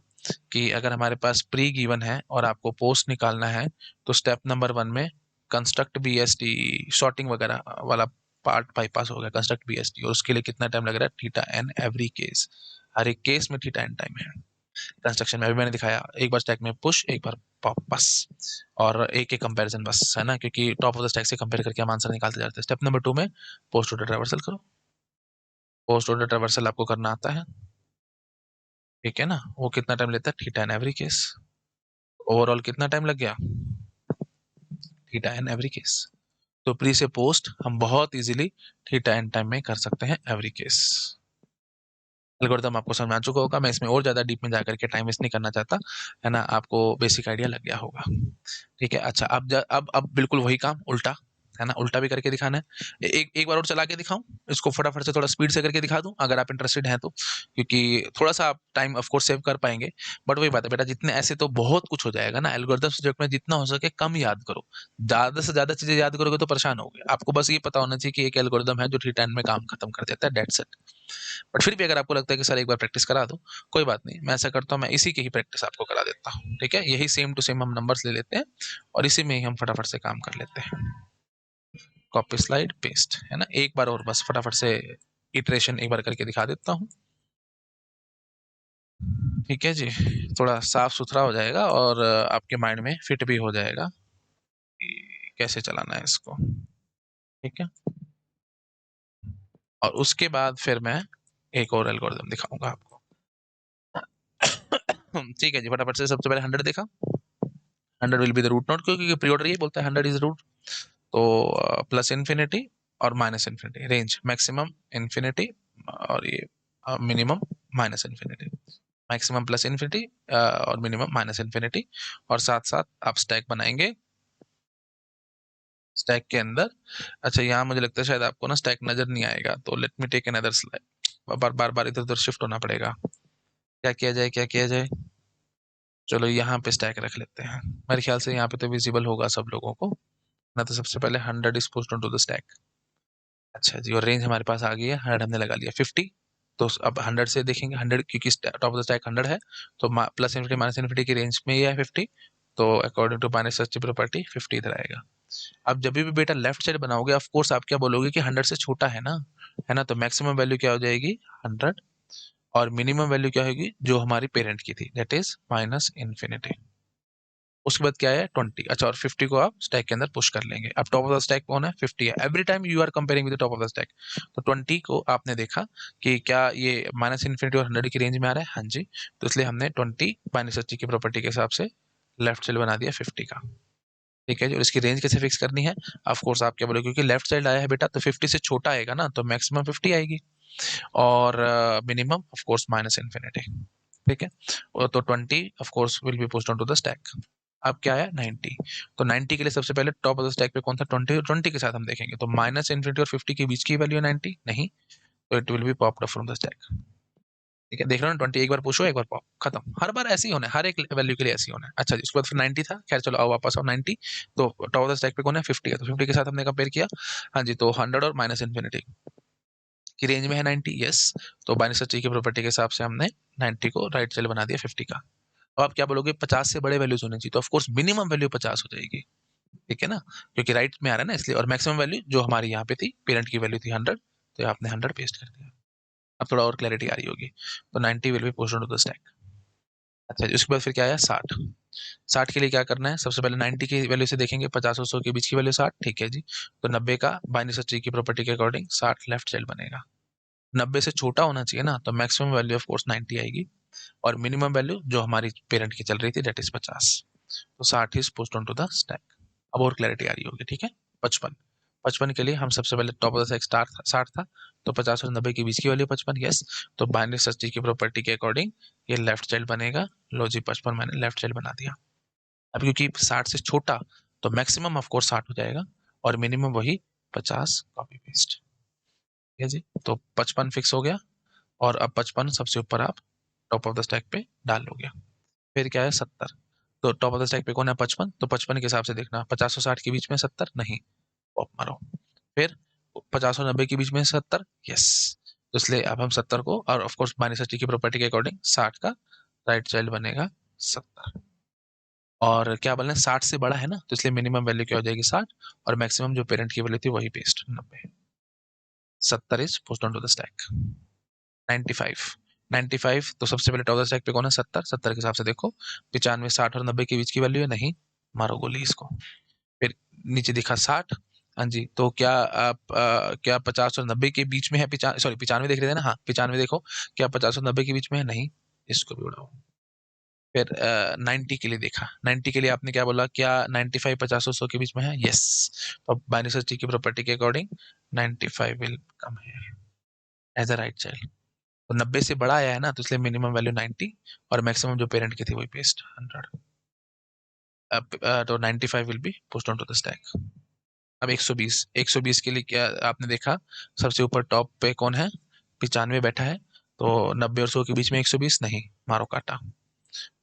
कि अगर हमारे पास प्री गिवन है और आपको पोस्ट निकालना है, तो स्टेप नंबर 1 में कंस्ट्रक्ट बीएसटी शॉर्टिंग वगैरह वाला पार्ट बाईपास हो गया, कंस्ट्रक्ट बीएसटी, और उसके लिए कितना टाइम लग रहा है, थीटा एन एवरी केस, हर एक केस में थीटा एन टाइम है। कंस्ट्रक्शन में भी मैंने दिखाया, एक बार स्टैक में पुश, एक बार पॉप, बस, और एक एक कंपैरिजन, बस, है ना, क्योंकि टॉप ऑफ द स्टैक से कंपेयर करके हम आंसर निकालते जाते हैं। स्टेप नंबर 2 में पोस्ट ऑर्डर ट्रैवर्सल करो, पोस्ट ऑर्डर ट्रैवर्सल आपको करना आता है, ठीक है ना, वो कितना टाइम लेता है, theta N every case, overall कितना टाइम लग गया, थीटा एन एवरी केस। तो प्री से पोस्ट हम बहुत इजीली थीटा एन टाइम में कर सकते हैं एवरी केस। एल्गोरिथम आपको समझ आ चुका होगा, मैं इसमें और ज्यादा डीप में जाकर के टाइम वेस्ट नहीं करना चाहता, है ना, आपको बेसिक आइडिया लग गया होगा। ठीक है, अच्छा, अब बिल्कुल वही काम उल्टा, है ना, उल्टा भी करके दिखाना है। एक एक बार और चला के दिखाऊं इसको, फटाफट से थोड़ा स्पीड से करके दिखा दूं, अगर आप इंटरेस्टेड हैं तो, क्योंकि थोड़ा सा आप टाइम ऑफ कोर्स सेव कर पाएंगे। बट वही बात है बेटा, जितने ऐसे तो बहुत कुछ हो जाएगा ना, एल्गोरिथम सब्जेक्ट में जितना हो सके कम याद करो, ज्यादा से ज्यादा चीजें याद करोगे तो परेशान होगे। आपको बस ये पता होना चाहिए कि एक एल्गोरिथम है जो थ्री टाइम में काम खत्म कर देता है, दैट्स इट। बट फिर भी अगर आपको लगता है कि सर एक बार प्रैक्टिस करा दो, कोई बात नहीं, मैं ऐसा करता हूँ, मैं इसी की ही प्रैक्टिस आपको करा देता हूँ। ठीक है, यही सेम टू सेम हम नंबर्स ले लेते हैं, और इसी में ही हम फटाफट से काम कर लेते हैं। कॉपी स्लाइड पेस्ट, है ना, एक बार और बस फटाफट से इटरेशन एक बार करके दिखा देता हूँ। ठीक है जी, थोड़ा साफ सुथरा हो जाएगा, और आपके माइंड में फिट भी हो जाएगा कि कैसे चलाना है इसको। ठीक है, और उसके बाद फिर मैं एक और एल्गोरिथम दिखाऊंगा आपको। ठीक है जी, फटाफट से सबसे पहले 100 देखा, 100 will be the root node, क्योंकि प्री ऑर्डर ये बोलता है 100 इज रूट, तो प्लस इन्फिनिटी और minus infinity, range maximum infinity और ये minimum minus infinity, maximum plus infinity और मिनिमम माइनस इन्फिनिटी, और साथ साथ आप स्टैक बनाएंगे स्टैक के अंदर। अच्छा, यहाँ मुझे लगता है शायद आपको ना स्टैक नजर नहीं आएगा, तो let me take another slide, बार बार बार इधर उधर शिफ्ट होना पड़ेगा। क्या किया जाए, क्या किया जाए, चलो यहाँ पे स्टैक रख लेते हैं, मेरे ख्याल से यहाँ पे तो विजिबल होगा सब लोगों को ना। तो सबसे पहले 100 is pushed to the stack. अच्छा जी, और रेंज हमारे पास आ गई है, 100 हमने लगा लिया, 50। तो अब 100 से देखेंगे, 100 क्योंकि टॉप ऑफ द स्टैक 100 है, तो प्लस इन्फिनिटी माइनस इन्फिनिटी की रेंज में ही है 50, तो according to minus such property 50 इधर आएगा। अब जब भी बेटा लेफ्ट साइड बनाओगे, ऑफ कोर्स आप क्या बोलोगे कि 100 से छोटा है ना, है ना, तो मैक्सिमम वैल्यू क्या हो जाएगी 100, और मिनिमम वैल्यू क्या होगी जो हमारी पेरेंट की थी, दैट इज माइनस इन्फिनिटी। उसके बाद क्या है 20। अच्छा, और 50 को आप स्टैक के अंदर पुश कर लेंगे। अब टॉप ऑफ द स्टैक कौन है, 50 है, every time you are comparing with the top of the stack. तो 20 को आपने देखा कि क्या ये माइनस इन्फिनिटी और 100 की रेंज में आ रहा है, हाँ जी, तो इसलिए हमने 20 माइनस एच की प्रॉपर्टी के हिसाब से लेफ्ट साइड बना दिया 50 का। ठीक है जी, और इसकी रेंज कैसे फिक्स करनी है, ऑफ कोर्स आप क्या बोलोगे, क्योंकि लेफ्ट साइड आया है बेटा तो 50 से छोटा आएगा ना, तो मैक्सिमम 50 आएगी, और minimum of course minus infinity. ठीक है, तो 20 of course will be pushed on to the stack. अब क्या है 90, तो 90 के लिए सबसे पहले टॉप ऑफ द स्टैक पे कौन था 20, 20 के साथ हम देखेंगे तो माइनस इन्फिनिटी और 50 के बीच की वैल्यू है 90 नहीं, तो it will be popped from the stack. ठीक है, देख रहे हो ना, 20 एक बार पुश हो एक बार पॉप, खत्म, हर बार ऐसे ही होना है, हर एक वैल्यू के लिए ऐसे ही होना है। अच्छा जी, उसके बाद फिर 90 था, खैर चलो आओ वापस आओ 90, तो टॉप ऑफ द स्टैक पे कौन है 50 है, तो 50 के साथ हमने कंपेयर किया, हाँ जी, तो 100 और माइनस इन्फिनिटी की रेंज में है 90, यस, तो बाइनरी सर्च की प्रॉपर्टी के हिसाब से हमने 90 को राइट साइड बना दिया 50 का। अब आप क्या बोलोगे 50 से बड़े वैल्यूज होने चाहिए, तो ऑफ कोर्स मिनिमम वैल्यू 50 हो जाएगी, ठीक है ना, क्योंकि राइट में आ रहा है ना इसलिए, और मैक्सिमम वैल्यू जो हमारी यहाँ पे थी पेरेंट की वैल्यू थी 100, तो आपने 100 पेस्ट कर दिया। अब थोड़ा और क्लैरिटी आ रही होगी, तो 90 will be pushed to the stack. अच्छा जी, उसके बाद फिर क्या आया 60, 60 के लिए क्या करना है, सबसे पहले 90 की वैल्यू से देखेंगे, 50 और 100 के बीच की वैल्यू 60, ठीक है जी, तो 90 का बाइनरी सर्च की प्रॉपर्टी के अकॉर्डिंग 60 लेफ्ट साइड बनेगा। 90 से छोटा होना चाहिए ना, तो मैक्सिमम वैल्यू ऑफ कोर्स 90 आएगी, और मिनिमम वैल्यू जो हमारी पेरेंट की चल रही थी दैट इज 50, तो 60 is pushed on to the stack. अब और क्लैरिटी आ रही होगी, ठीक है। 55, 55 के लिए हम सबसे पहले top of the stack star था 60 था, तो 50 और 90 के बीच की वैल्यू 55, यस, तो बाइनरी सर्च की प्रॉपर्टी के अकॉर्डिंग ये लेफ्ट चाइल्ड बनेगा, लो जी 55 मैंने लेफ्ट चाइल्ड बना दिया। अब क्योंकि 60 से छोटा, तो मैक्सिमम ऑफ कोर्स 60 हो जाएगा, और मिनिमम वही 50, कॉपी पेस्ट, ठीक है जी, तो 55 फिक्स हो गया, और अब 55 सबसे ऊपर आप टॉप ऑफ द स्टैक पे डाल लोगे। फिर क्या है 70, तो टॉप ऑफ द स्टैक पे कौन है 55, तो 55 के हिसाब से देखना 50 और 60 के बीच में 70 नहीं, पॉप मारो, फिर 50 और 90 के बीच में 70, यस, तो इसलिए अब हम 70 को, और ऑफ कोर्स माइनस एच की प्रॉपर्टी के अकॉर्डिंग 60 का राइट चाइल्ड बनेगा 70, और क्या बोलना है 60 से बड़ा है ना, तो इसलिए मिनिमम वैल्यू क्या हो जाएगी 60, और मैक्सिमम जो पेरेंट की वैल्यू थी वही paste 90, 70 is pushed on to the stack. 95, 95 तो सबसे पहले टॉप ऑफ द स्टैक पे कौन है 70, 70 के हिसाब से देखो 95, 60 और 90 के बीच की वैल्यू है नहीं, मारो गोली इसको, फिर नीचे दिखा 60, हाँ जी, तो क्या आप क्या 50 और 90 के बीच में है, सॉरी 95 देख रहे थे ना, हाँ 95 देखो, क्या 50 और 90 के बीच में है नहीं, इसको भी उड़ाओ। फिर 90 के लिए देखा, 90 के लिए आपने क्या बोला, क्या 95 50 और 100 के बीच में है, यस, तो बाइनरी सर्च की प्रॉपर्टी के according 95 will come here as a right child, तो 90 से बड़ा आया है ना, तो इसलिए मिनिमम वैल्यू 90, और मैक्सिमम जो पेरेंट की थी वही पेस्ट 100, तो 95 will be pushed on to the stack. अब 120, 120 के लिए क्या आपने देखा, सबसे ऊपर टॉप पे कौन है 95 बैठा है, तो 90 और 100 के बीच में 120 नहीं, मारो काटा,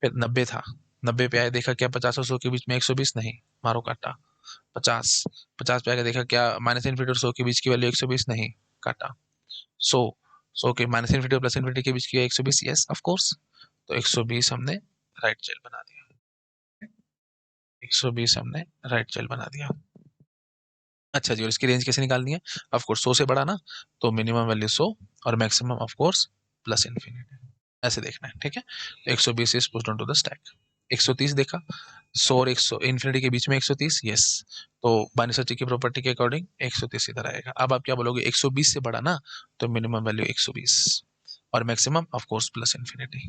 फिर 90 था, 90 पे आया देखा क्या 50 और 100 के बीच में 120 नहीं, मारो काटा, 50, 50 पे आके देखा क्या माइनस इन्फिनिटी और 100 के बीच की वैल्यू 120 नहीं, काटा, 100, 100 के माइनस इन्फिनिटी और प्लस इन्फिनिटी के बीच की 120, यस ऑफ कोर्स, तो 120 हमने राइट चाइल्ड बना दिया, 120 हमने राइट चाइल्ड बना दिया। अच्छा जी, और इसकी रेंज कैसे निकालनी है, ऑफ कोर्स 100 से बड़ा ना, तो मिनिमम वैल्यू 100, और maximum of course plus infinity, ऐसे देखना है, ठीक है, 120 is pushed on to the stack. 130 देखा, 100 और 100 इन्फिनिटी के बीच में 130, यस, तो बाइनरी सर्च की प्रॉपर्टी के अकॉर्डिंग 130 इधर आएगा। अब आप क्या बोलोगे 120 से बड़ा ना, तो मिनिमम वैल्यू 120, और maximum of course plus infinity.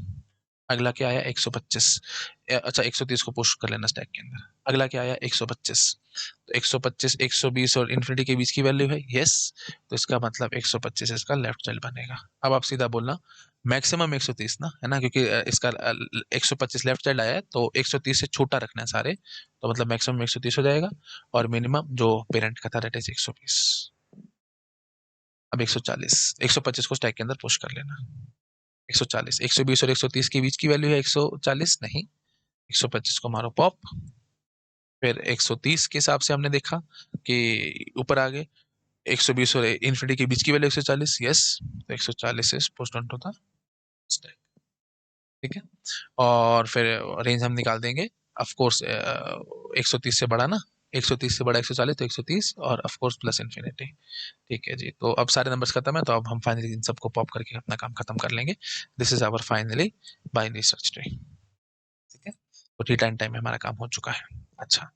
अगला क्या आया 125, अच्छा 130 को पुश कर लेना स्टैक के अंदर। अगला क्या आया 125, तो 125 120 और इन्फिनिटी के बीच की वैल्यू है, यस, तो इसका मतलब 125 इसका लेफ्ट चाइल्ड बनेगा। अब आप सीधा बोलना मैक्सिमम 130 ना, है ना, क्योंकि इसका 125 लेफ्ट चाइल्ड आया है तो 130 से छोटा रखना है सारे, तो मतलब मैक्सिमम 130 हो जाएगा और मिनिमम जो पेरेंट का था दैट इज 120। अब 140 125 को स्टैक के अंदर पुश कर लेना, 140 120 और 130 के बीच की वैल्यू है 140 नहीं, 125 को मारो पॉप, फिर 130 के हिसाब से हमने देखा कि ऊपर आ गए, 120 और इन्फिनिटी के बीच की वैल्यू 140, यस, तो 140 is pushed on to the stack, ठीक है। और फिर रेंज हम निकाल देंगे, ऑफ कोर्स 130 से बड़ा ना, 130 से बड़ा 140 तो 130 और ऑफ कोर्स प्लस इन्फिनिटी, ठीक है जी। तो अब सारे नंबर्स खत्म है, तो अब हम फाइनली इन सबको पॉप करके अपना काम खत्म कर लेंगे। This is our finally binary search tree, ठीक है। तो टी टाइम टाइम में हमारा काम हो चुका है। अच्छा,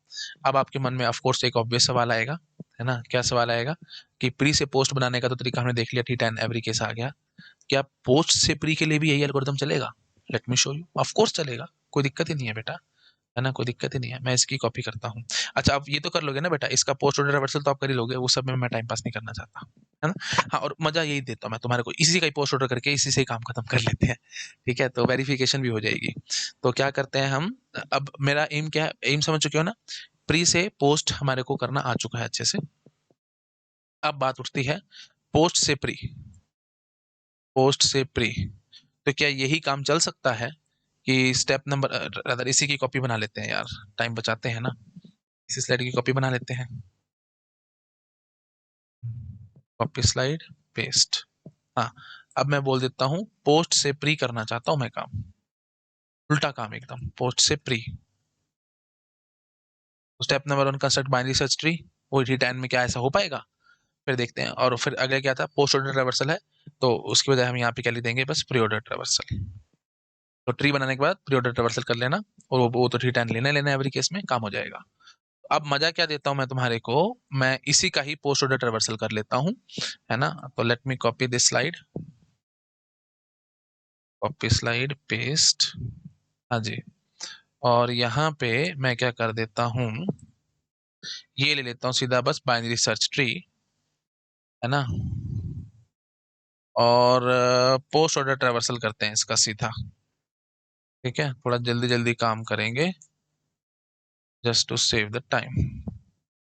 अब आपके मन में ऑफ कोर्स एक ऑब्वियस सवाल आएगा, है ना, क्या सवाल आएगा कि प्री से पोस्ट बनाने का तो तरीका हमने देख लिया, टी टाइम एवरी केस आ गया, क्या पोस्ट से प्री के लिए भी यही एल्गोरिथम चलेगा? Let me show you, of course चलेगा, कोई दिक्कत ही नहीं है बेटा, है ना, कोई दिक्कत ही नहीं है। मैं इसकी कॉपी करता हूँ। अच्छा, आप ये तो कर लोगे ना बेटा, इसका पोस्ट ऑर्डर रिवर्सल तो आप कर ही लोगे, वो सब में मैं टाइम पास नहीं करना चाहता, है ना। हाँ, और मजा यही देता हूँ मैं तुम्हारे को, इसी का ही पोस्ट ऑर्डर करके इसी से ही काम खत्म कर लेते हैं, ठीक है, तो वेरिफिकेशन भी हो जाएगी। तो क्या करते हैं हम, अब मेरा एम क्या है, एम समझ चुके हो ना, प्री से पोस्ट हमारे को करना आ चुका है अच्छे से। अब बात उठती है पोस्ट से प्री, पोस्ट से प्री, तो क्या यही काम चल सकता है कि स्टेप नंबर, अदर इसी की कॉपी बना लेते हैं यार, टाइम बचाते हैं ना, इसी स्लाइड की कॉपी बना लेते हैं, कॉपी स्लाइड पेस्ट। हाँ, अब मैं बोल देता हूँ पोस्ट से प्री करना चाहता हूँ मैं काम, उल्टा काम एकदम, पोस्ट से pre. Step number 1 construct binary search tree, वो टी10 में क्या ऐसा हो पाएगा? फिर देखते हैं। और फिर अगले क्या था, पोस्ट ऑर्डर ट्रैवर्सल है, तो उसकी बजाय हम यहाँ पे क्या लिख देंगे, बस प्री ऑर्डर ट्रैवर्सल। तो ट्री बनाने के बाद प्री ऑर्डर ट्रैवर्सल कर लेना, और वो तो टी10 लेना एवरी केस में काम हो जाएगा। अब मजा क्या देता हूँ मैं तुम्हारे को, मैं इसी का ही पोस्ट ऑर्डर ट्रैवर्सल कर लेता हूँ, है ना। तो let me copy this slide, copy slide paste, हाँ जी। और यहाँ पे मैं क्या कर देता हूँ, ये ले लेता हूँ सीधा बस बाइनरी सर्च ट्री, है ना, और पोस्ट ऑर्डर ट्रैवर्सल करते हैं इसका सीधा, ठीक है, थोड़ा जल्दी जल्दी काम करेंगे just to save the time.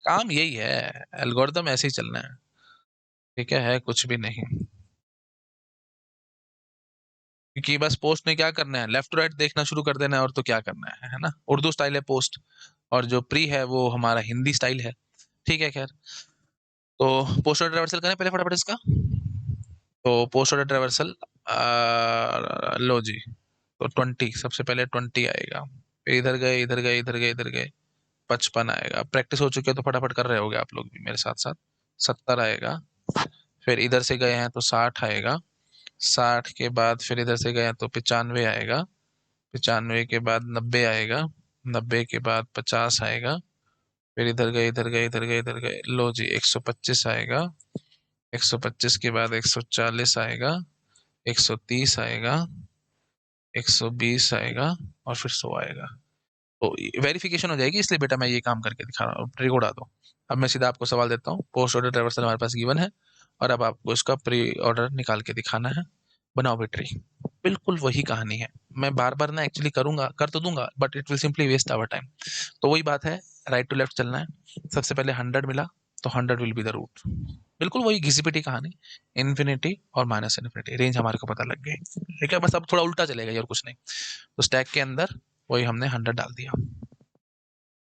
काम यही है, एल्गोरिदम ऐसे ही चलना है, ठीक है कुछ भी नहीं, क्योंकि बस पोस्ट में क्या करना है, लेफ्ट राइट देखना शुरू कर देना है, और तो क्या करना है ना। उर्दू स्टाइल है पोस्ट, और जो प्री है वो हमारा हिंदी स्टाइल है, ठीक है। खैर, तो पोस्ट ऑर्डर ट्रैवर्सल करें पहले फटाफट इसका। तो पोस्ट ऑर्डर ट्रैवर्सल, लो जी, तो 20, सबसे पहले 20 आएगा, फिर इधर गए इधर गए इधर गए इधर गए, 55 आएगा, प्रैक्टिस हो चुकी है तो फटाफट कर रहे होगे आप लोग भी मेरे साथ साथ। 70 आएगा, फिर इधर से गए हैं तो 60 आएगा, 60 के बाद फिर इधर से गए हैं तो 95 आएगा, 95 के बाद 90 आएगा, 90 के बाद 50 आएगा, फिर इधर गए इधर गए इधर गए इधर गए, लो जी 125 आएगा, 125 के बाद 140 आएगा, 130 आएगा, 120 आएगा, और फिर 100 आएगा। तो वेरिफिकेशन हो जाएगी, इसलिए बेटा मैं ये काम करके दिखा रहा हूँ, ट्रिक उड़ा दो। अब मैं सीधा आपको सवाल देता हूँ, पोस्ट ऑर्डर ट्रैवर्सल हमारे पास गिवन है, और अब आपको इसका प्री ऑर्डर निकाल के दिखाना है, बनाओ भी ट्री। बिल्कुल वही कहानी है, मैं बार बार ना एक्चुअली करूंगा, कर तो दूंगा, but it will simply waste our time. तो वही बात है, राइट टू लेफ्ट चलना है, सबसे पहले 100 मिला तो 100 विल बी द रूट, बिल्कुल वही घिसी पिटी कहानी, इन्फिनिटी और माइनस इन्फिनिटी, रेंज हमारे को पता लग गई, ठीक है। बस अब थोड़ा उल्टा चलेगा और कुछ नहीं। तो स्टैक के अंदर वही हमने 100 डाल दिया,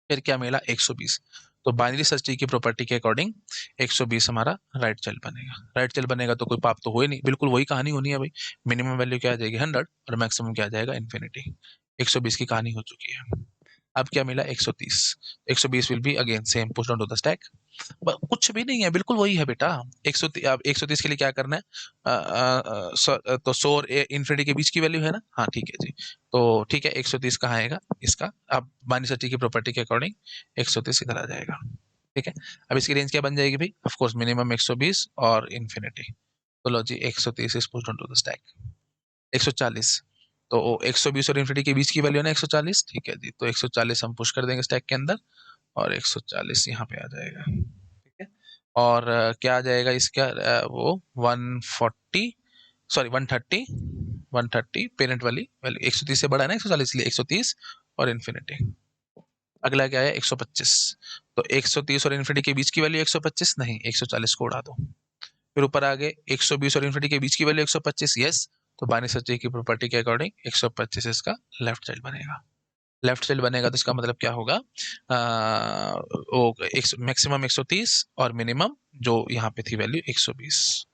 फिर क्या मिला 120, तो बाइनरी सर्च ट्री की प्रॉपर्टी के अकॉर्डिंग 120 हमारा राइट चाइल्ड बनेगा। राइट चाइल्ड बनेगा तो कोई पाप तो हो ही नहीं, बिल्कुल वही कहानी होनी है भाई, मिनिमम वैल्यू क्या आ जाएगी 100 और मैक्सिमम क्या आ जाएगा इन्फिनिटी। 120 की कहानी हो चुकी है। अब क्या मिला 130, 120 will be again same push down to the stack, कुछ भी नहीं है, बिल्कुल वही है बेटा। 130, अब 130 के लिए क्या करना है, तो 100 और इन्फिनिटी के बीच की वैल्यू है ना, हाँ ठीक है जी। तो ठीक है, 130 कहाँ आएगा इसका, अब बाइनरी सर्च ट्री की प्रॉपर्टी के अकॉर्डिंग 130 इधर आ जाएगा, ठीक है। अब इसकी रेंज क्या बन जाएगी भाई, ऑफ कोर्स मिनिमम 120 और इन्फिनिटी। तो लो जी 130 is pushed on to the stack. 140, तो 120 और इन्फिनिटी के बीच की वैल्यू है ना 140, ठीक है जी। तो 140 हम पुश कर देंगे स्टैक के अंदर और 140 यहाँ पे आ जाएगा, ठीक है। और क्या आ जाएगा इसका वो 140 सॉरी 130 130 पेरेंट वाली वैल्यू 130 से बड़ा है ना 140, इसलिए 130 और इन्फिनिटी। अगला क्या है 125, तो 130 और इन्फिनिटी के बीच की वैल्यू 125 नहीं, 140 को उड़ा दो। फिर ऊपर आ गए 120 और इन्फिनिटी के बीच की वैल्यू 125, यस। तो बाइनरी सर्च ट्री की प्रॉपर्टी के अकॉर्डिंग 125 इसका लेफ्ट चाइल्ड बनेगा। लेफ्ट चाइल्ड बनेगा तो इसका मतलब क्या होगा, वो मैक्सिमम 130 और मिनिमम जो यहाँ पे थी वैल्यू 120।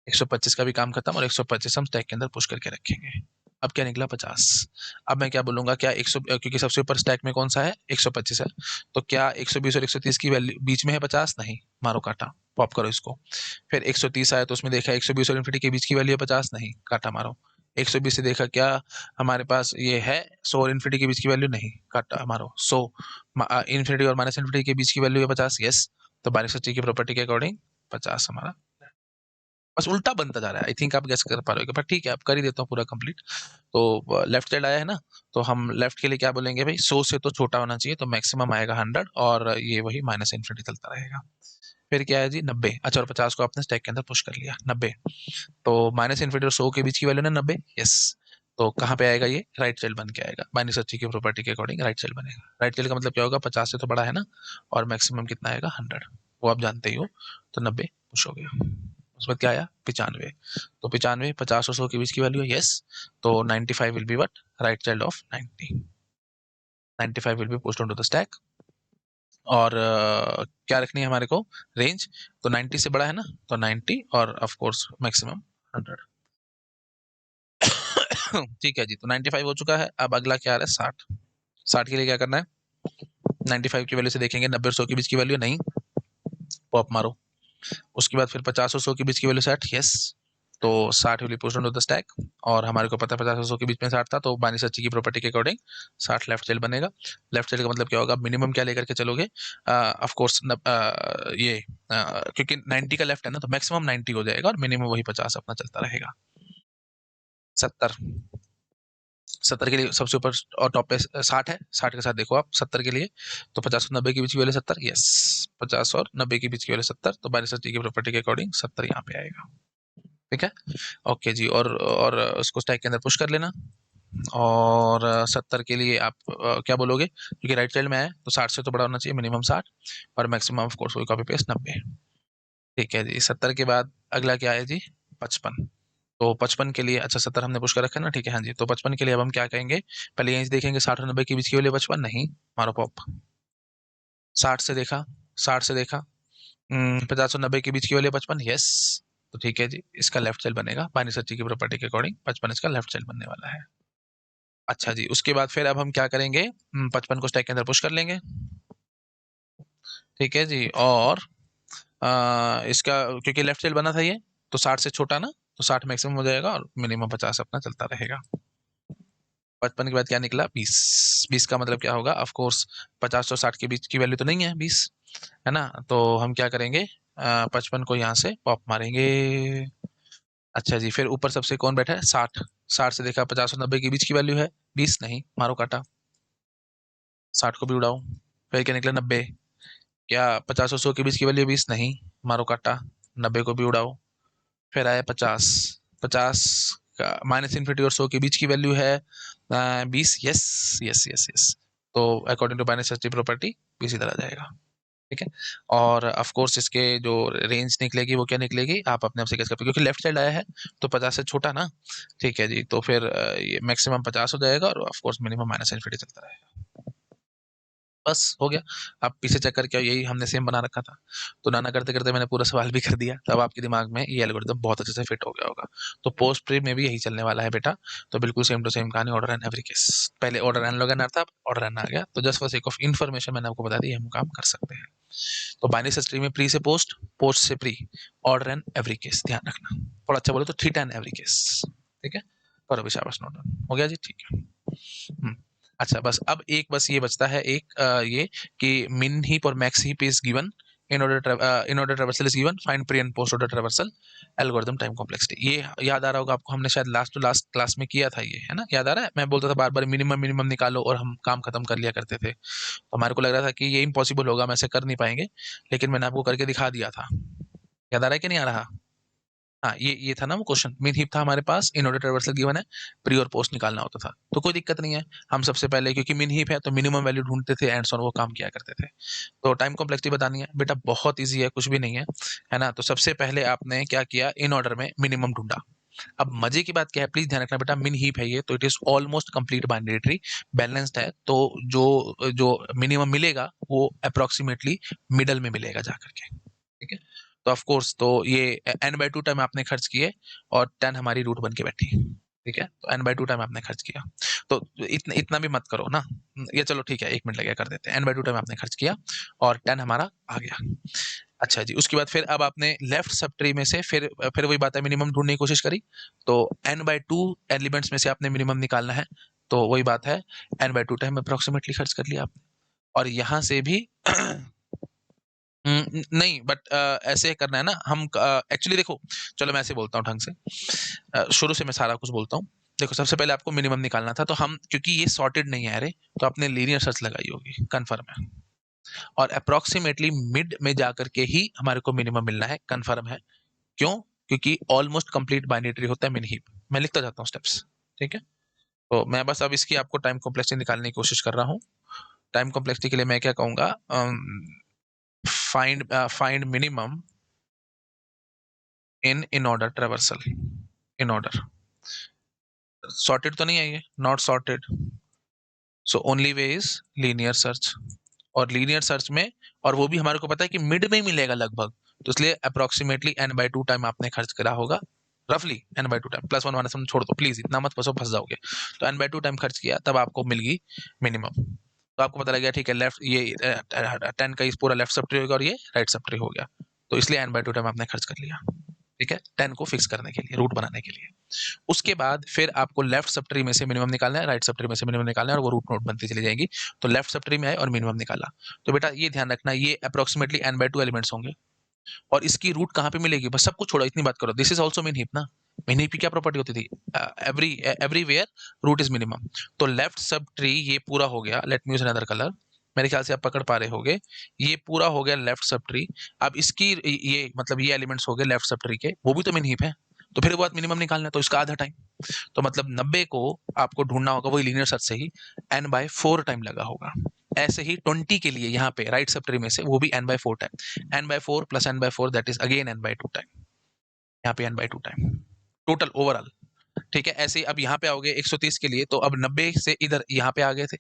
125 का भी काम खत्म और 125 हम स्टैक के अंदर पुश करके रखेंगे। अब क्या निकला 50। अब मैं क्या बोलूंगा, क्या 100, क्योंकि सबसे ऊपर स्टैक में कौन सा है 125 है, तो क्या 120 और 130 की वैल्यू बीच में है 50, नहीं, मारो काटा, पॉप करो इसको। फिर 130 आया तो उसमें देखा 120 और इन्फिनिटी के बीच की वैल्यू है 50, नहीं, काटा मारो। 120 से देखा क्या हमारे पास ये है 100 और इन्फिनिटी के बीच की वैल्यू, नहीं, काटा मारो। 100 इन्फिनिटी और माइनस इन्फिनिटी के बीच की वैल्यू है 50, यस। तो बाइनरी सर्च ट्री की प्रॉपर्टी के अकॉर्डिंग 50 हमारा, बस उल्टा बनता जा रहा है। आई थिंक आप गेस कर पा रहे हो, पर ठीक है, आप कर ही देता हूँ पूरा कंप्लीट। तो लेफ्ट साइड आया है ना, तो हम लेफ्ट के लिए क्या बोलेंगे भाई, 100 से तो छोटा होना चाहिए, तो मैक्सिमम आएगा 100 और ये वही माइनस इन्फिनिटी चलता रहेगा। फिर क्या है जी 90, अच्छा, और 50 को आपने स्टैक के अंदर पुश कर लिया 90, तो माइनस इन्फिनिटी और 100 के बीच की वैल्यू ना 90, यस। तो कहाँ पे आएगा ये, राइट चाइल्ड बन के आएगा। बाइनरी सर्च की प्रॉपर्टी के अकॉर्डिंग राइट चाइल्ड बनेगा। राइट चाइल्ड का मतलब क्या होगा, 50 से तो बड़ा है ना, और मैक्सिमम कितना आएगा 100, वो आप जानते ही हो। तो 90 पुश हो गया, उसके बाद क्या आया 95, तो 95 50 और 100 के बीच की वैल्यू है, यस। तो 95 will be what, right child of 90, 95 will be pushed on to the stack. और क्या रखनी है हमारे को रेंज, तो 90 से बड़ा है ना, तो 90 और ऑफ कोर्स मैक्सिमम 100। ठीक है जी, तो 95 हो चुका है। अब अगला क्या आ रहा है 60। 60 के लिए क्या करना है, 95 की वैल्यू से देखेंगे 90 और 100 के बीच की वैल्यू, नहीं, पॉप मारो। उसके बाद फिर 50 और 100 के बीच की वैल्यू 60, यस। तो 60 will push on to the stack, और हमारे को पता है 50 और 100 के बीच में 60 था, तो बाइनरी सर्च की प्रॉपर्टी के अकॉर्डिंग 60 लेफ्ट चाइल्ड बनेगा। लेफ्ट चाइल्ड का मतलब क्या होगा, मिनिमम क्या लेकर के चलोगे, ऑफ कोर्स ये क्योंकि 90 का लेफ्ट है ना, तो मैक्सिमम 90 हो जाएगा और मिनिमम वही 50 अपना चलता रहेगा। 70, 70 के लिए सबसे ऊपर और टॉप पे 60 है, 60 के साथ देखो आप 70 के लिए, तो 50 और 90 के बीच की वैल्यू 70, यस। 50 और 90 के बीच की वैल्यू 70, तो बाइनरी सर्च की प्रॉपर्टी के अकॉर्डिंग 70 यहाँ पे आएगा, ठीक है। ओके जी, और उसको स्टैक के अंदर पुश कर लेना। और 70 के लिए आप क्या बोलोगे, क्योंकि राइट चाइल्ड में है तो 60 से तो बड़ा होना चाहिए, मिनिमम 60 और मैक्सिमम ऑफ कोर्स वही कॉपी पेस्ट 90, ठीक है जी। 70 के बाद अगला क्या है जी 55। तो 55 के लिए, अच्छा 70 हमने पुश कर रखा है ना, ठीक है, हाँ जी। तो 55 के लिए अब हम क्या कहेंगे, पहले यहीं से देखेंगे 60 और 90 के बीच की वैल्यू 55, नहीं, मारो पॉप। 60 से देखा, 60 से देखा 50 और 90 के बीच की वैल्यू 55, यस। तो ठीक है जी, इसका लेफ्ट चाइल्ड बनेगा बाइनरी सर्च की प्रॉपर्टी के अकॉर्डिंग 55 इसका लेफ्ट चाइल्ड बनने वाला है। अच्छा जी, उसके बाद फिर अब हम क्या करेंगे, 55 को स्टैक के अंदर पुश कर लेंगे, ठीक है जी। और इसका क्योंकि लेफ्ट चाइल्ड बना था ये, तो 60 से छोटा ना, तो 60 मैक्सिमम हो जाएगा और मिनिमम 50 अपना चलता रहेगा। 55 के बाद क्या निकला 20। 20 का मतलब क्या होगा, ऑफ कोर्स 50 और 60 के बीच की वैल्यू तो नहीं है 20, है ना, तो हम क्या करेंगे 55 को यहाँ से पॉप मारेंगे। अच्छा जी, फिर ऊपर सबसे कौन बैठा है 60। 60 से देखा 50 और 90 के बीच की वैल्यू है 20, नहीं, मारो काटा, 60 को भी उड़ाओ। फिर क्या निकला 90, क्या 50 और 100 के बीच की वैल्यू 20, नहीं, मारो काटा, 90 को भी उड़ाओ। फिर आया 50, 50 का माइनस इन्फिनिटी और 100 के बीच की वैल्यू है 20, यस, यस यस यस। तो according to binary search property 20 इधर आ जाएगा, ठीक है। और ऑफ कोर्स इसके जो रेंज निकलेगी वो क्या निकलेगी, आप अपने आप से गेस कर, क्योंकि लेफ्ट साइड आया है तो 50 से छोटा ना, ठीक है जी। तो फिर ये मैक्सिमम 50 हो जाएगा और of course minimum minus infinity चलता रहेगा, बस हो गया। आप पीछे चेक करके आओ, यही हमने सेम बना रखा था। तो नाना करते करते मैंने पूरा सवाल भी कर दिया, तब आपके दिमाग में ये एल्गोरिथम बहुत अच्छे से फिट हो गया होगा। तो पोस्ट प्री में भी यही चलने वाला है बेटा, तो बिल्कुल सेम टू सेम कहानी, ऑर्डर एंड एवरी केस। पहले ऑर्डर एंड लॉग एन था, ऑर्डर एंड आ गया, तो just for sake of information मैंने आपको बता दी हम काम कर सकते हैं। तो बाइनरी सर्च ट्री में प्री से पोस्ट, पोस्ट से pre, order and every case, ध्यान रखना। थोड़ा अच्छा बोले तो थीटा एंड एवरी केस, ठीक है। करो भी, शाबाश, नोट डाउन हो गया जी, ठीक है। हम्म, अच्छा, बस अब एक बस ये बचता है एक ये कि मिन हीप और max heap is given in order traversal is given, find pre and post order traversal algorithm time complexity. ये याद आ रहा होगा आपको, हमने शायद लास्ट टू लास्ट क्लास में किया था ये, है ना, याद आ रहा है? मैं बोलता था बार बार मिनिमम मिनिमम निकालो और हम काम खत्म कर लिया करते थे। तो हमारे को लग रहा था कि ये इम्पॉसिबल होगा, हम ऐसे कर नहीं पाएंगे, लेकिन मैंने आपको करके दिखा दिया था। याद आ रहा है कि नहीं आ रहा? हाँ, ये था ना वो क्वेश्चन, मिन हीप था हमारे पास, इन ऑर्डर ट्रैवर्सल गिवन है, प्री और पोस्ट निकालना होता था। तो कोई दिक्कत नहीं है, हम सबसे पहले क्योंकि मिन हीप है तो मिनिमम वैल्यू ढूंढते थे, एंड ऑन वो काम किया करते थे। तो टाइम कॉम्प्लेक्सिटी बतानी है बेटा, बहुत ईजी है, कुछ भी नहीं है ना। तो सबसे पहले आपने क्या किया, इन ऑर्डर में मिनिमम ढूंढा। अब मजे की बात क्या है, प्लीज ध्यान रखना बेटा, मिन हीप है ये, तो it is almost complete binary tree, balanced है, तो जो जो मिनिमम मिलेगा वो अप्रोक्सीमेटली मिडल में मिलेगा जाकर के, ठीक है। तो ऑफ कोर्स तो ये n/2 टाइम आपने खर्च किए और 10 हमारी रूट बन के बैठी, ठीक है। तो n/2 टाइम आपने खर्च किया, तो इतना भी मत करो ना, ये चलो ठीक है, 1 मिनट लगेगा, कर देते हैं। n/2 टाइम आपने खर्च किया और 10 हमारा आ गया। अच्छा जी, उसके बाद फिर अब आपने लेफ्ट सब ट्री में से फिर वही बात है, मिनिमम ढूंढने की कोशिश करी, तो n/2 एलिमेंट्स में से आपने मिनिमम निकालना है, तो वही बात है, n/2 टाइम अप्रोक्सीमेटली खर्च कर लिया आपने। और यहाँ से भी नहीं, बट ऐसे करना है ना हम, एक्चुअली देखो, चलो मैं ऐसे बोलता हूँ ढंग से, शुरू से मैं सारा कुछ बोलता हूँ। देखो, सबसे पहले आपको मिनिमम निकालना था, तो हम क्योंकि ये सॉर्टेड नहीं है अरे, तो आपने लीनियर सर्च लगाई होगी, कन्फर्म है, और अप्रोक्सीमेटली मिड में जाकर के ही हमारे को मिनिमम मिलना है, कन्फर्म है। क्यों? क्योंकि ऑलमोस्ट कंप्लीट बाइनरी ट्री होता है मिन हीप। मैं लिखता जाता हूँ स्टेप्स, ठीक है। तो मैं बस अब इसकी आपको टाइम कॉम्प्लेक्सिटी निकालने की कोशिश कर रहा हूँ। टाइम कॉम्प्लेक्सिटी के लिए मैं क्या कहूँगा, find minimum in order traversal, in order. Sorted तो नहीं है ये, not sorted, so only way is linear search. और लीनियर सर्च में, और वो भी हमारे को पता है कि मिड में ही मिलेगा लगभग, तो इसलिए अप्रोक्सीमेटली n/2 टाइम आपने खर्च करा होगा, रफली n/2 time, plus one minus one छोड़ दो प्लीज, इतना मत फंसो, फंस जाओगे। तो n/2 टाइम खर्च किया, तब आपको मिल गई मिनिमम। तो आपको पता लग गया, ठीक है, लेफ्ट ये 10 का इस पूरा लेफ्ट सब ट्री होगा और ये राइट सब ट्री हो गया, तो इसलिए n/2 टाइम आपने खर्च कर लिया, ठीक है, 10 को फिक्स करने के लिए, रूट बनाने के लिए। उसके बाद फिर आपको लेफ्ट सब ट्री में से मिनिमम निकालना है, राइट सब ट्री में से मिनिमम निकालना है, और वो रूट नोट बनती चली जाएंगी। तो लेफ्ट सब ट्री में आए और मिनिमम निकाला, तो बेटा ये ध्यान रखना, ये अप्रोक्सीमेटली n/2 एलिमेंट्स होंगे, और इसकी रूट कहाँ पे मिलेगी, बस सब कुछ छोड़ो, इतनी बात करो, दिस इज ऑल्सो मिन हीप ना। मिन हीप की क्या प्रॉपर्टी होती थी, एवरीवेयर रूट इज मिनिमम। तो लेफ्ट सब ट्री ये पूरा हो गया, let me use another colour, मेरे ख्याल से आप पकड़ पा रहे होगे, ये पूरा हो गया लेफ्ट सब ट्री। अब इसकी ये मतलब ये एलिमेंट्स हो गए लेफ्ट सब ट्री के, वो भी तो मिन हीप है, तो फिर वो बात मिनिमम निकालना है, तो इसका आधा टाइम, तो मतलब 90 को आपको ढूंढना होगा वही लीनियर सर्च से ही, n/4 टाइम लगा होगा। ऐसे ही 20 के लिए यहाँ पे राइट सब ट्री में से वो भी n/4 time, n/4 plus n/4 that is again n/2 time, यहाँ पे n/2 टाइम टोटल ओवरऑल, ठीक है। ऐसे ही अब यहाँ पे आओगे 130 के लिए, तो अब 90 से इधर यहाँ पे आ गए थे,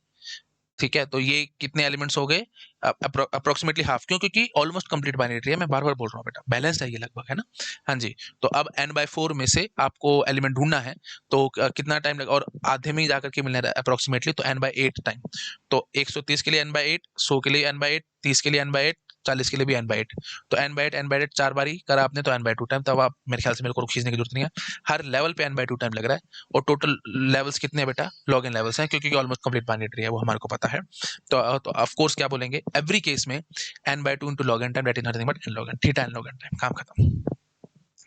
ठीक है। तो ये कितने एलिमेंट्स हो गए, अप्रोक्सीमेटली हाफ, क्यों? क्योंकि ऑलमोस्ट कंप्लीट बाइनरी ट्री है, मैं बार बार बोल रहा हूँ बेटा, बैलेंस है ये लगभग, है ना। हाँ जी, तो अब n/4 में से आपको एलिमेंट ढूंढना है, तो कितना टाइम लगा, और आधे में ही जाकर के मिलना है अप्रोक्सीमेटली, तो n/8 टाइम। तो 130 के लिए n/8, 100 के लिए n/8, 30 के लिए n/8, 40 के लिए भी n/8, तो n/8 4 बार ही करा आपने, तो n/2 टाइम, तब आप मेरे ख्याल से मेरे को खींचने की जरूरत नहीं है, हर लेवल पे n/2 टाइम लग रहा है। और टोटल लेवल्स कितने हैं बेटा, लॉग इन लेवल्स हैं, क्योंकि ऑलमोस्ट कंप्लीट बाइनरी ट्री है, वो हमारे को पता है। तो ऑफ कोर्स क्या बोलेंगे, एवरी केस में n/2 into log n time, that is nothing but n log n, theta n log n time, काम खत्म,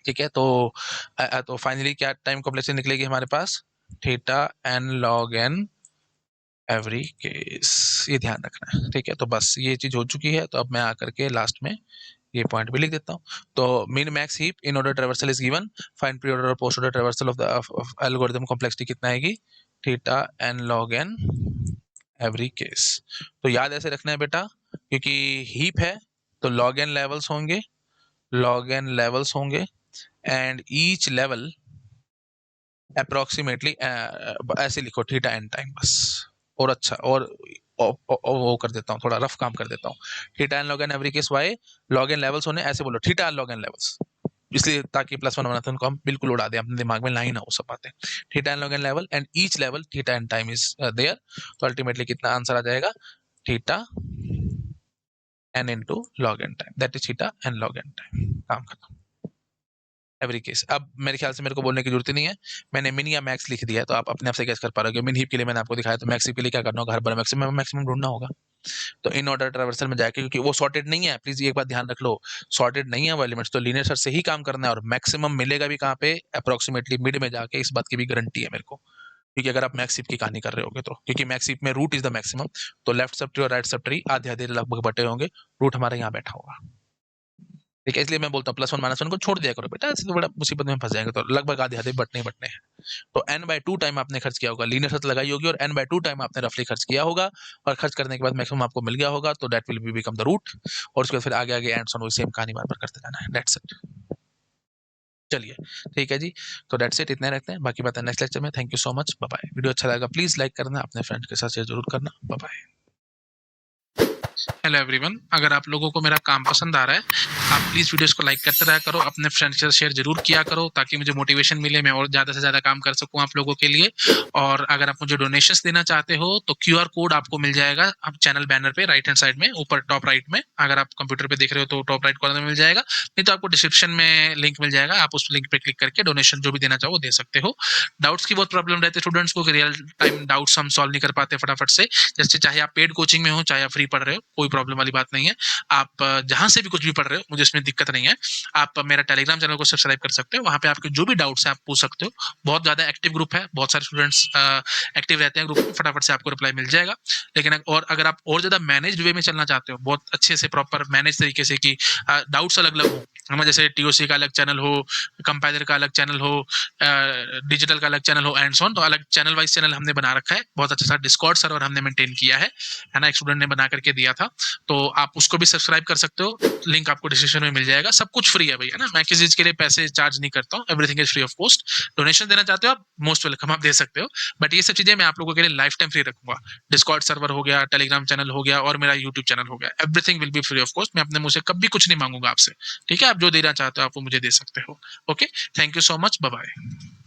ठीक है। तो फाइनली क्या टाइम कॉम्प्लेक्सिटी निकलेगी हमारे पास, theta n log n every case, ये ध्यान रखना है, ठीक है। तो बस ये चीज हो चुकी है, तो अब मैं आकर के लास्ट में ये पॉइंट भी लिख देता हूँ। तो min max heap in order traversal is given, find pre order और post order traversal of the algorithm complexity कितना आएगी, theta n log n every case. तो याद ऐसे रखना है बेटा, क्योंकि हीप है तो log n लेवल्स होंगे, log n लेवल्स होंगे, एंड ईच लेवल अप्रोक्सीमेटली ऐसे लिखो, थीटा n टाइम बस। और अच्छा, वो कर देता हूँ, थोड़ा रफ काम कर देता हूँ, theta n log n every case why, log n levels होने, ऐसे बोलो theta n log n levels, इसलिए ताकि प्लस वन बनाते उनको हम बिल्कुल उड़ा दें, अपने दिमाग में ना ही ना हो सब बातें। Theta n log n level and each level theta n time is there, तो अल्टीमेटली कितना आंसर आ जाएगा, theta n into log n time, that is theta n log n time, काम खत्म, एवरी केस। अब मेरे ख्याल से मेरे को बोलने की जरूरत ही नहीं है, मैंने मिन या मैक्स लिख दिया है, तो आप अपने आप से गैस कर पा रहे हो, मिन हीप के लिए मैंने आपको दिखाया, तो मैक्स हीप के लिए क्या करना होगा, हर बार मैक्सिमम मैक्सिमम ढूंढना होगा, तो इन ऑर्डर ट्रैवर्सल में जाके, क्योंकि वो सॉर्टेड नहीं है, प्लीज एक बात ध्यान रख लो, सॉर्टेड नहीं है वो एलिमेंट्स, तो लीनियर सर्च से ही काम करना है, और मैक्सिमम मिलेगा भी कहाँ पे, अप्रोक्सीमेटली मिड में जाके, इस बात की भी गारंटी है मेरे को, क्योंकि अगर आप मैक्सिप की कहानी कर रहे होगे तो, क्योंकि मैक्सिप में रूट इज द मैक्सिमम, तो लेफ्ट सब ट्री और राइट सब ट्री आधे आधे लगभग बटे होंगे, रूट हमारे यहाँ बैठा होगा। ठीक है, इसलिए मैं बोलता हूँ +1 - 1 को छोड़ दिया करो बेटा, ऐसे तो बड़ा मुसीबत में फंस जाएंगे, तो लगभग आधे आधे बटने ही बटने हैं। तो n/2 टाइम आपने खर्च किया होगा, लीनियर सर्च लगाई होगी, और n/2 टाइम आपने रफली खर्च किया होगा, और खर्च करने के बाद मैक्सिमम आपको मिल गया होगा, तो that will be become the root, और उसके बाद फिर आगे आगे एंड्स ऑन वही सेम कहानी बार बार करते जाना है, दैट्स इट। चलिए, ठीक है जी, तो दैट्स इट, इतने रखते हैं, बाकी बात है नेक्स्ट लेक्चर में। Thank you so much, bye bye. Video अच्छा लगा प्लीज लाइक करना, अपने फ्रेंड्स के साथ शेयर जरूर करना, बाय बाय। हेलो एवरीवन, अगर आप लोगों को मेरा काम पसंद आ रहा है, आप प्लीज़ वीडियोस को लाइक करते रहा करो, अपने फ्रेंड्स के साथ शेयर जरूर किया करो, ताकि मुझे मोटिवेशन मिले, मैं और ज़्यादा से ज़्यादा काम कर सकूं आप लोगों के लिए। और अगर आप मुझे डोनेशंस देना चाहते हो तो QR कोड आपको मिल जाएगा आप चैनल बैनर पे राइट हैंड साइड में ऊपर टॉप राइट में, अगर आप कंप्यूटर पे देख रहे हो तो टॉप राइट कॉर्नर में मिल जाएगा, नहीं तो आपको डिस्क्रिप्शन में लिंक मिल जाएगा, आप उस लिंक पे क्लिक करके डोनेशन जो भी देना चाहो दे सकते हो। डाउट्स की बहुत प्रॉब्लम रहती है स्टूडेंट्स को, रियल टाइम डाउट्स हम सॉल्व नहीं कर पाते फटाफट से, जैसे चाहे आप पेड कोचिंग में हो चाहे आप फ्री पढ़ रहे हो, कोई प्रॉब्लम वाली बात नहीं है। आप जहां से भी कुछ भी पढ़ रहे हो, मुझे इसमें दिक्कत नहीं है। आप मेरा टेलीग्राम चैनल को सब्सक्राइब कर सकते हो, वहां पे आपके जो भी डाउट्स है आप पूछ सकते हो, बहुत ज्यादा एक्टिव ग्रुप है, बहुत सारे स्टूडेंट्स एक्टिव रहते हैं ग्रुप में, फटाफट से आपको रिप्लाई मिल जाएगा। लेकिन और अगर आप और ज्यादा मैनेज्ड वे में चलना चाहते हो, बहुत अच्छे से प्रॉपर मैनेज तरीके से, कि डाउट्स अलग अलग हो, हमें जैसे TOC का अलग चैनल हो, कंपाइलर का अलग चैनल हो, डिजिटल का अलग चैनल हो, एंड सो ऑन, तो अलग चैनल वाइज चैनल हमने बना रखा है, बहुत अच्छा सा डिस्कॉर्ड सर्वर हमने मेंटेन किया है ना, एक स्टूडेंट ने बना करके दिया था, तो आप उसको भी सब्सक्राइब कर सकते हो, लिंक आपको डिस्क्रिप्शन में मिल जाएगा। सब कुछ फ्री है भैया ना, मैं किसी चीज के लिए पैसे चार्ज नहीं करता हूँ, everything is free of cost. Donation देना चाहते हो आप, मोस्ट वेलकम, आप दे सकते हो, बट ये सब चीजें मैं आप लोगों के लिए लाइफ टाइम फ्री रखूंगा। डिस्कॉर्ड सर्वर हो गया, टेलीग्राम चैनल हो गया, और मेरा यूट्यूब चैनल हो गया, everything will be free of cost, मैं अपने मुंह से कभी कुछ नहीं मांगूंगा आपसे। ठीक है, आप जो देना चाहते हो आप वो मुझे दे सकते हो। Okay, thank you so much, bye bye.